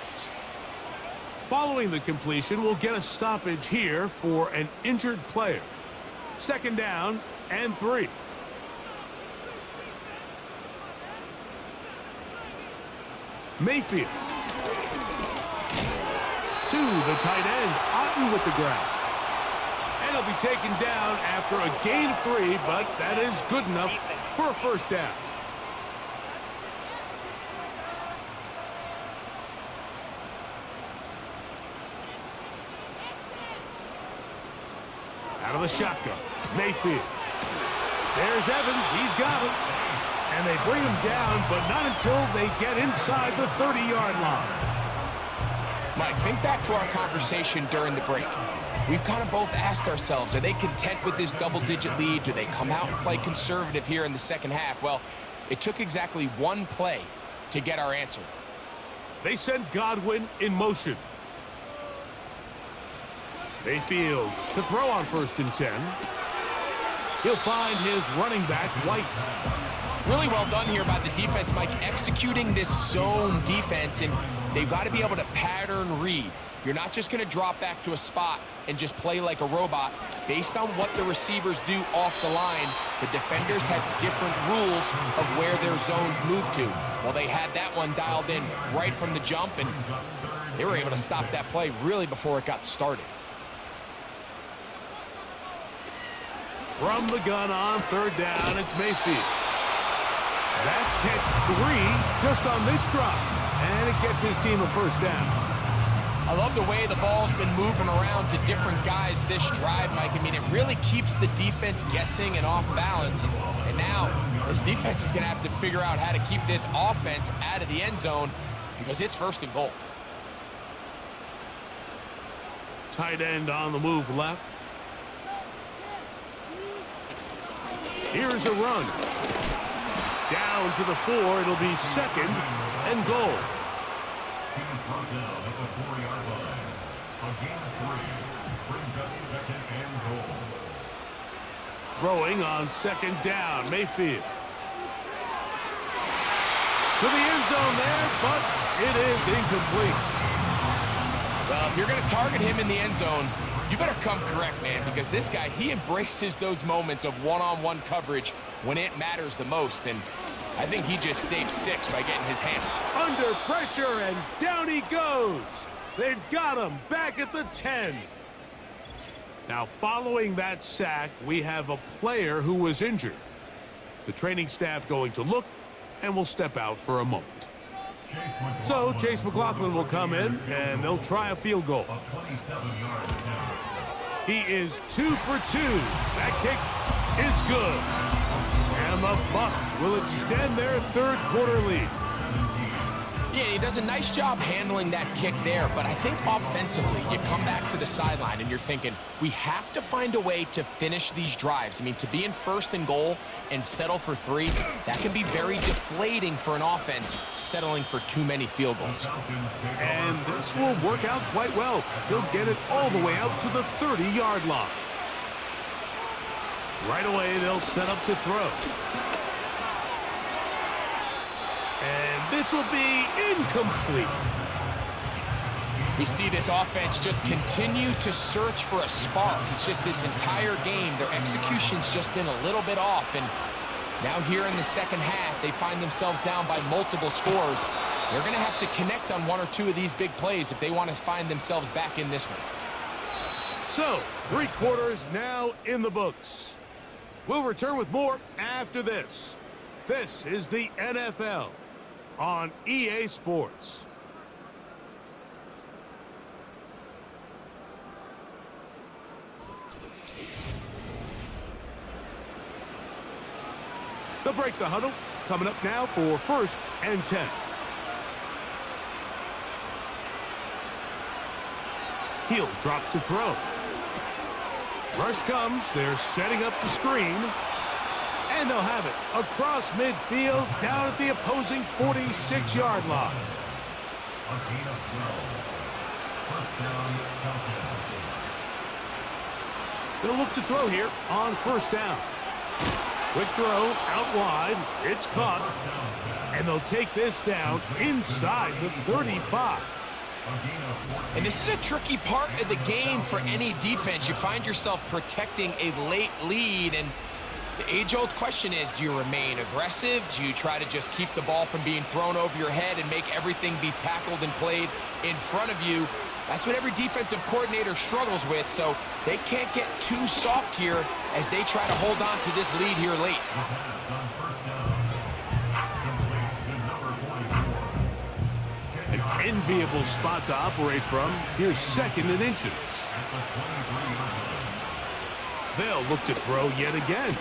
Following the completion, we'll get a stoppage here for an injured player. 2nd down and 3. Mayfield. To the tight end, Otten with the grab. And he'll be taken down after a gain of 3, but that is good enough for a 1st down. Out of the shotgun, Mayfield. There's Evans, he's got it. And they bring him down, but not until they get inside the 30-yard line. Mike, think back to our conversation during the break. We've kind of both asked ourselves, are they content with this double-digit lead? Do they come out and play conservative here in the 2nd half? Well, it took exactly 1 play to get our answer. They send Godwin in motion. Mayfield to throw on 1st and 10. He'll find his running back, White. Really well done here by the defense, Mike, executing this zone defense, and they've got to be able to pattern read. You're not just going to drop back to a spot and just play like a robot. Based on what the receivers do off the line, the defenders have different rules of where their zones move to. Well, they had that one dialed in right from the jump, and they were able to stop that play really before it got started. From the gun on 3rd down, it's Mayfield. That's catch 3 just on this drop, and it gets his team a 1st down. I love the way the ball's been moving around to different guys this drive, Mike. I mean, it really keeps the defense guessing and off balance. And now, this defense is going to have to figure out how to keep this offense out of the end zone because it's 1st and goal. Tight end on the move left. Here's a run. Down to the 4. It'll be 2nd and goal. He's brought down at the 4-yard line. A gain of 3 brings up 2nd and goal. Throwing on 2nd down, Mayfield. To the end zone there, but it is incomplete. Well, if you're going to target him in the end zone, you better come correct, man, because this guy, he embraces those moments of one-on-one coverage when it matters the most, and I think he just saved 6 by getting his hand. Under pressure, and down he goes. They've got him back at the 10. Now, following that sack, we have a player who was injured. The training staff going to look, and will step out for a moment. So Chase McLaughlin will come in, and they'll try a field goal. He is 2 for 2. That kick is good. And the Bucs will extend their 3rd quarter lead. Yeah, he does a nice job handling that kick there, but I think offensively, you come back to the sideline and you're thinking, we have to find a way to finish these drives. I mean, to be in 1st and goal and settle for 3, that can be very deflating for an offense settling for too many field goals. And this will work out quite well. He'll get it all the way out to the 30-yard line. Right away, they'll set up to throw. And this will be incomplete. We see this offense just continue to search for a spark. It's just this entire game, their execution's just been a little bit off. And now here in the 2nd half, they find themselves down by multiple scores. They're going to have to connect on 1 or 2 of these big plays if they want to find themselves back in this one. So, 3 quarters now in the books. We'll return with more after this. This is the NFL on EA Sports. They'll break the huddle. Coming up now for 1st and 10. He'll drop to throw. Rush comes. They're setting up the screen. And they'll have it across midfield down at the opposing 46-yard line. A gain of 12. First down, Falcons. They'll look to throw here on first down. Quick throw out wide. It's caught. And they'll take this down inside the 35. And this is a tricky part of the game for any defense. You find yourself protecting a late lead, and the age-old question is, do you remain aggressive? Do you try to just keep the ball from being thrown over your head and make everything be tackled and played in front of you? That's what every defensive coordinator struggles with, so they can't get too soft here as they try to hold on to this lead here late. An enviable spot to operate from. Here's second and inches. They'll look to throw yet again.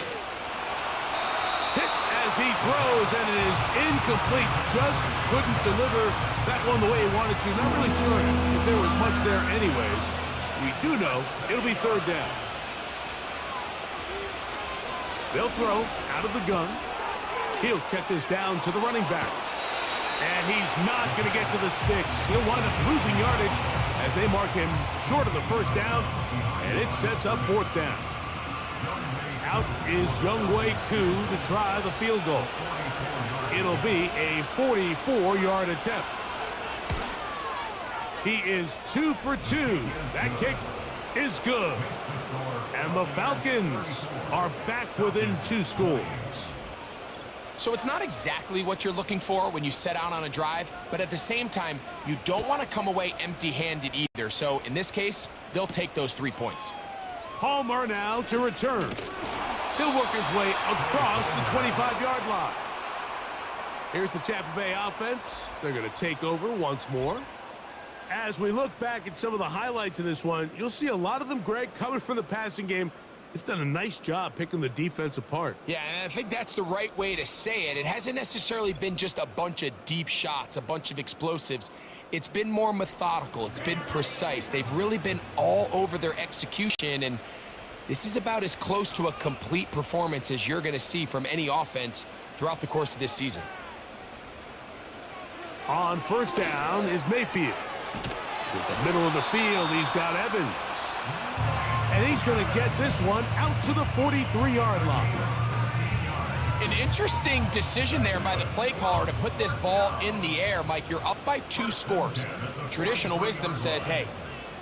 Hit as he throws, and it is incomplete. Just couldn't deliver that one the way he wanted to. Not really sure if there was much there anyways. We do know it'll be third down. They'll throw out of the gun. He'll check this down to the running back. And he's not going to get to the sticks. He'll wind up losing yardage as they mark him short of the first down. And it sets up fourth down. Out is Younghoe Koo to try the field goal. It'll be a 44-yard attempt. He is 2 for 2. That kick is good. And the Falcons are back within 2 scores. So it's not exactly what you're looking for when you set out on a drive, but at the same time, you don't want to come away empty-handed either. So in this case, they'll take those 3 points. Palmer now to return. He'll work his way across the 25-yard line. Here's the Tampa Bay offense. They're going to take over once more. As we look back at some of the highlights in this one, you'll see a lot of them, Greg, coming from the passing game. They've done a nice job picking the defense apart. Yeah, and I think that's the right way to say it. It hasn't necessarily been just a bunch of deep shots, a bunch of explosives. It's been more methodical. It's been precise. They've really been all over their execution, and this is about as close to a complete performance as you're going to see from any offense throughout the course of this season. On first down is Mayfield. To the middle of the field, he's got Evans. And he's going to get this one out to the 43-yard line. An interesting decision there by the play caller to put this ball in the air. Mike, you're up by 2 scores. Traditional wisdom says, hey,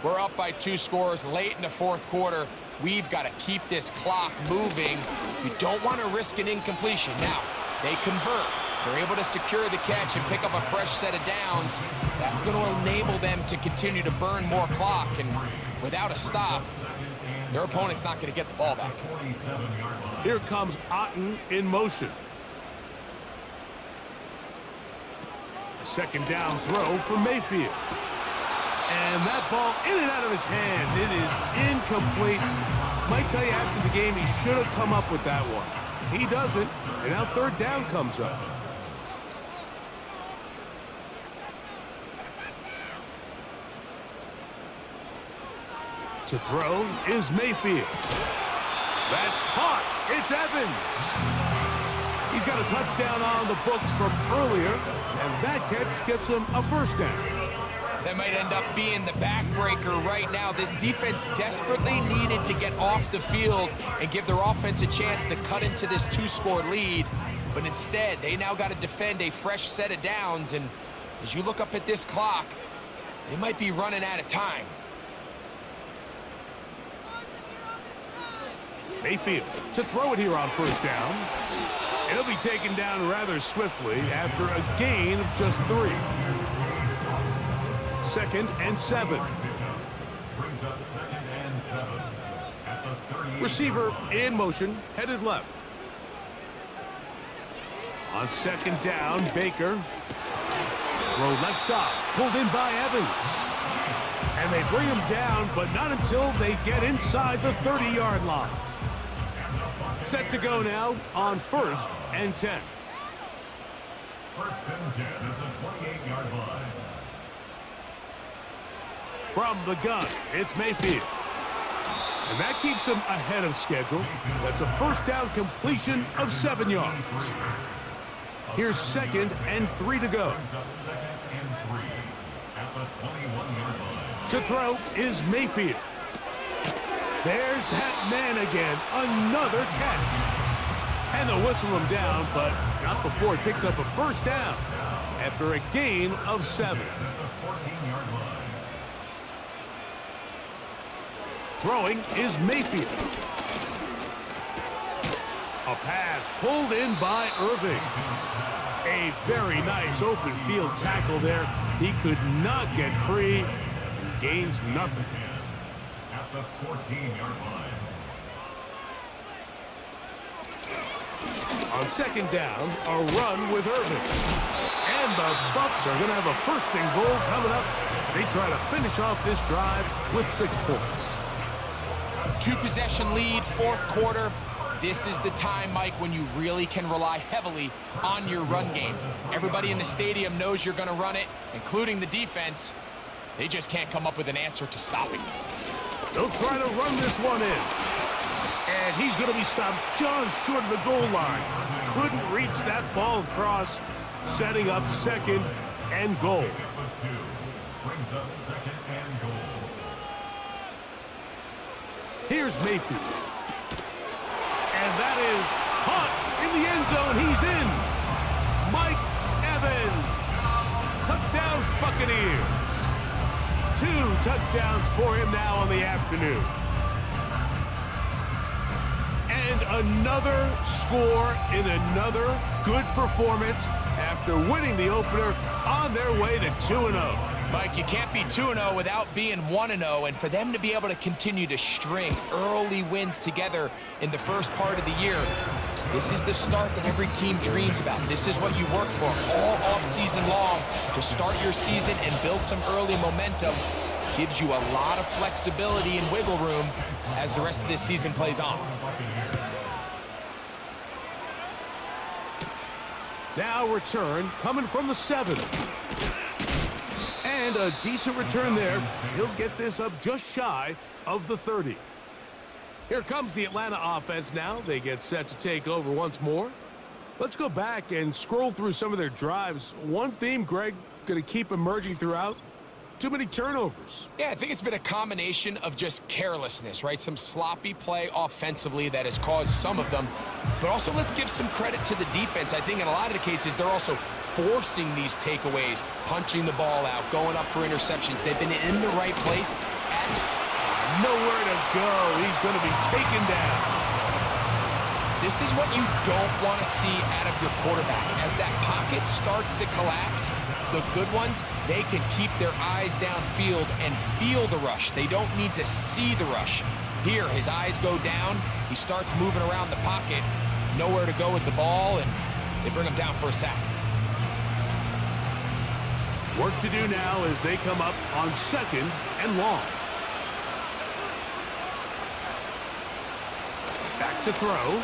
we're up by 2 scores late in the fourth quarter. We've got to keep this clock moving. You don't want to risk an incompletion. Now, they convert. They're able to secure the catch and pick up a fresh set of downs. That's going to enable them to continue to burn more clock. And without a stop, their opponent's not going to get the ball back. Here comes Otten in motion. A second down throw for Mayfield. And that ball in and out of his hands. It is incomplete. Might tell you after the game he should have come up with that one. He doesn't, and now third down comes up. To throw is Mayfield. That's caught. It's Evans. He's got a touchdown on the books from earlier, and that catch gets him a first down. That might end up being the backbreaker right now. This defense desperately needed to get off the field and give their offense a chance to cut into this 2-score lead. But instead, they now got to defend a fresh set of downs. And as you look up at this clock, they might be running out of time. Mayfield to throw it here on first down. It'll be taken down rather swiftly after a gain of just 3. 2nd and 7. Receiver in motion, headed left. On second down, Baker. Throw left side, pulled in by Evans. And they bring him down, but not until they get inside the 30-yard line. Set to go now on 1st and 10. 1st and 10 at the 28-yard line. From the gun, it's Mayfield. And that keeps him ahead of schedule. That's a first down completion of 7 yards. Here's 2nd and 3 to go. To throw is Mayfield. There's that man again. Another catch. And they'll whistle him down, but not before he picks up a first down after a gain of 7. Throwing is Mayfield. A pass pulled in by Irving. A very nice open field tackle there. He could not get free and gains nothing. At the 14-yard line. On 2nd down, a run with Irving. And the Bucs are going to have a 1st and goal coming up. They try to finish off this drive with 6 points. 2-possession lead, 4th quarter. This is the time, Mike, when you really can rely heavily on your run game. Everybody in the stadium knows you're going to run it, including the defense. They just can't come up with an answer to stopping it. They'll try to run this one in. And he's going to be stopped just short of the goal line. Couldn't reach that ball across, setting up 2nd and goal. Brings up 2nd and goal. Here's Mayfield. And that is caught in the end zone. He's in. Mike Evans. Touchdown, Buccaneers. 2 touchdowns for him now on the afternoon. And another score in another good performance after winning the opener on their way to 2-0. Mike, you can't be 2-0 without being 1-0, and for them to be able to continue to string early wins together in the first part of the year, this is the start that every team dreams about. This is what you work for all offseason long to start your season and build some early momentum. Gives you a lot of flexibility and wiggle room as the rest of this season plays on. Now return coming from the 7. And a decent return there. He'll get this up just shy of the 30. Here comes the Atlanta offense now. They get set to take over once more. Let's go back and scroll through some of their drives. One theme, Greg, going to keep emerging throughout. Too many turnovers. Yeah, I think it's been a combination of just carelessness, right? Some sloppy play offensively that has caused some of them. But also, let's give some credit to the defense. I think in a lot of the cases, they're also forcing these takeaways, punching the ball out, going up for interceptions. They've been in the right place and nowhere to go. He's going to be taken down. This is what you don't want to see out of your quarterback. As that pocket starts to collapse, the good ones, they can keep their eyes downfield and feel the rush. They don't need to see the rush. Here, his eyes go down. He starts moving around the pocket. Nowhere to go with the ball, and they bring him down for a sack. Work to do now as they come up on 2nd and long. Back to throw.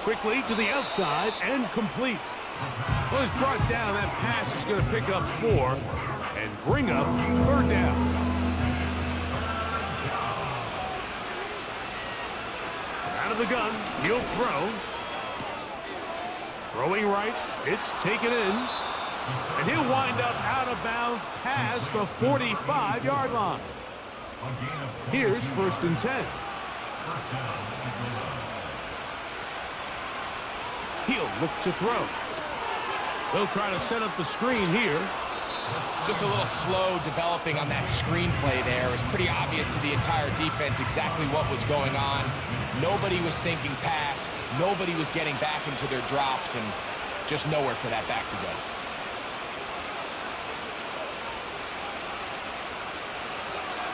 Quickly to the outside and complete. Well, he's brought down. That pass is going to pick up 4 and bring up 3rd down. Out of the gun, he'll throw. Throwing right, it's taken in. And he'll wind up out of bounds past the 45-yard line. Here's 1st and 10. He'll look to throw. They'll try to set up the screen here. Just a little slow developing on that screenplay there. It was pretty obvious to the entire defense exactly what was going on. Nobody was thinking pass. Nobody was getting back into their drops, and just nowhere for that back to go.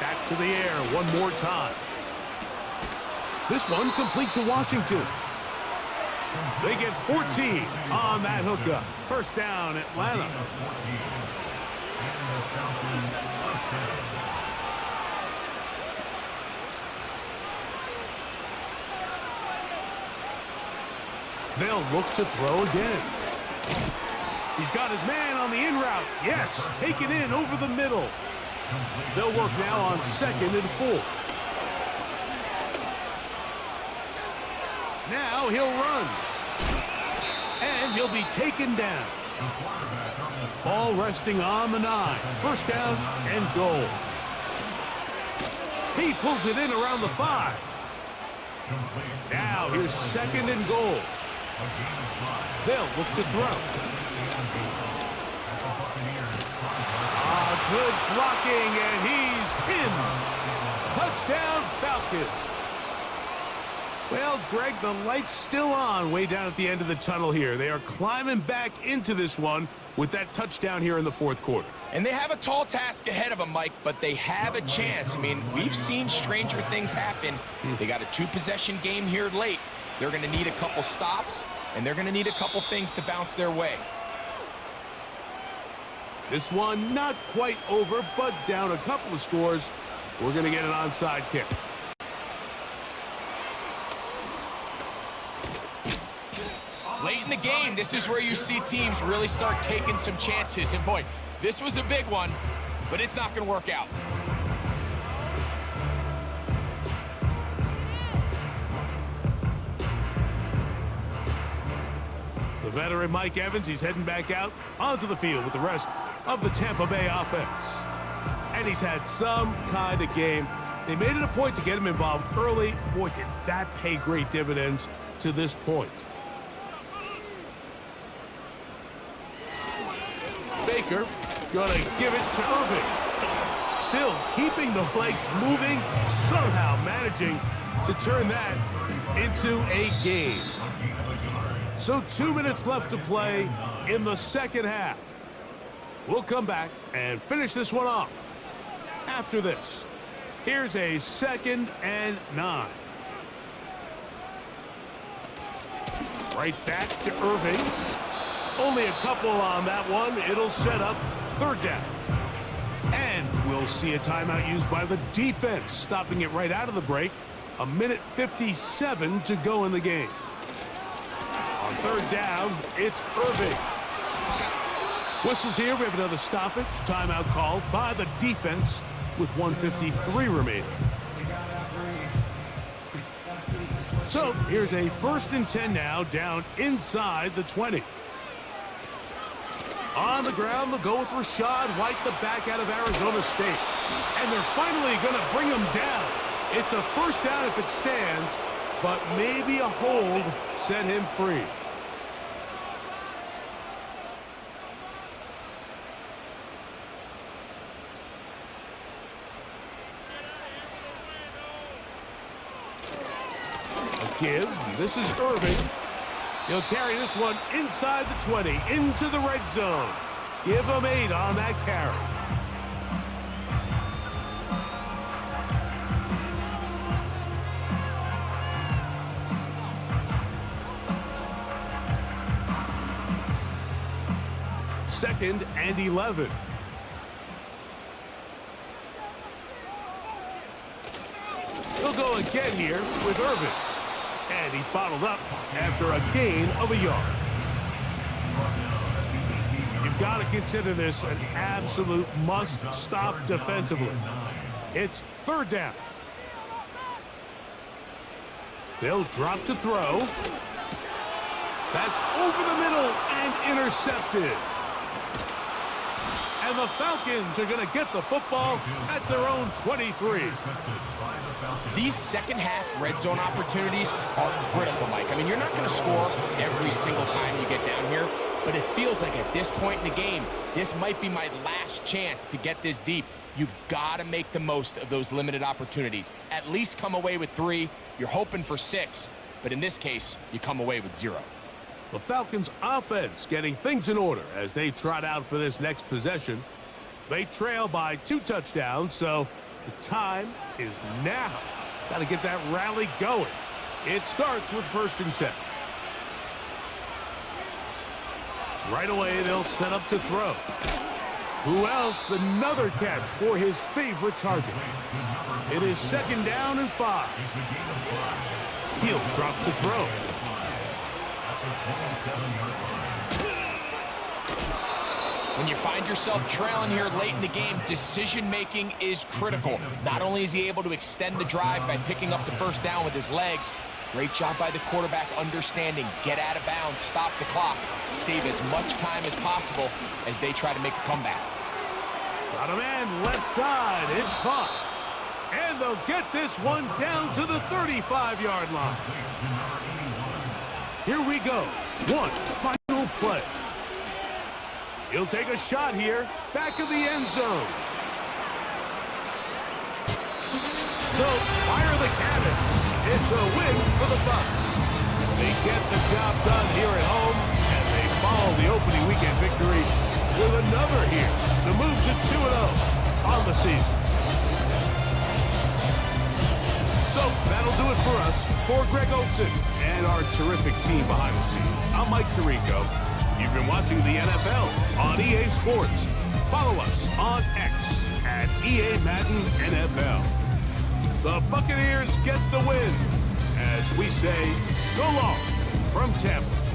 Back to the air one more time. This one complete to Washington. They get 14 on that hookup. 1st down, Atlanta. They'll look to throw again. He's got his man on the in route. Yes, take it in over the middle. They'll work now on 2nd and 4. Now he'll run. And he'll be taken down. Ball resting on the 9. First down and goal. He pulls it in around the 5. Now here's 2nd and goal. They'll look to throw. Good blocking, and he's pinned. Touchdown, Falcons. Well, Greg, the light's still on way down at the end of the tunnel here. They are climbing back into this one with that touchdown here in the 4th quarter. And they have a tall task ahead of them, Mike, but they have a chance. I mean, we've seen stranger things happen. They got a 2-possession game here late. They're going to need a couple stops, and they're going to need a couple things to bounce their way. This one not quite over, but down a couple of scores. We're going to get an onside kick. Late in the game, this is where you see teams really start taking some chances. And boy, this was a big one, but it's not going to work out. The veteran Mike Evans, he's heading back out onto the field with the rest of the Tampa Bay offense. And he's had some kind of game. They made it a point to get him involved early. Boy, did that pay great dividends to this point. Baker gonna give it to Irving. Still keeping the legs moving, somehow managing to turn that into a game. So 2 minutes left to play in the 2nd half. We'll come back and finish this one off after this. Here's a 2nd and 9. Right back to Irving. Only a couple on that one. It'll set up 3rd down. And we'll see a timeout used by the defense, stopping it right out of the break. 1:57 to go in the game. On 3rd down, it's Irving. Whistles here. We have another stoppage. Timeout called by the defense with 1:53 remaining. So here's a 1st and 10 now, down inside the 20. On the ground, they'll go with Rashad White, the back out of Arizona State. And they're finally going to bring him down. It's a 1st down if it stands, but maybe a hold set him free. Give. This is Irving. He'll carry this one inside the 20, into the red zone. Give him 8 on that carry. Second and 11. He'll go again here with Irving. And he's bottled up after a gain of a yard. You've got to consider this an absolute must-stop defensively. It's 3rd down. They'll drop to throw. That's over the middle and intercepted. And the Falcons are going to get the football at their own 23. These 2nd half red zone opportunities are critical, Mike. I mean, you're not going to score every single time you get down here, but it feels like at this point in the game, this might be my last chance to get this deep. You've got to make the most of those limited opportunities. At least come away with 3. You're hoping for 6, but in this case, you come away with 0. The Falcons offense getting things in order as they trot out for this next possession. They trail by 2 touchdowns, so the time is now. Got to get that rally going. It starts with 1st and 10. Right away, they'll set up to throw. Who else? Another catch for his favorite target. It is 2nd down and 5. He'll drop to throw. When you find yourself trailing here late in the game, decision-making is critical. Not only is he able to extend the drive by picking up the first down with his legs, great job by the quarterback understanding, get out of bounds, stop the clock, save as much time as possible as they try to make a comeback. Got a man left side, it's caught. And they'll get this one down to the 35-yard line. Here we go. One final play. He'll take a shot here, back of the end zone. So, fire the cannon. It's a win for the Bucs. They get the job done here at home, and they follow the opening weekend victory with another here to move to 2-0 on the season. So, that'll do it for us. For Greg Olson and our terrific team behind the scenes, I'm Mike Tirico. You've been watching the NFL on EA Sports. Follow us on X at EA Madden NFL. The Buccaneers get the win. As we say, so long from Tampa.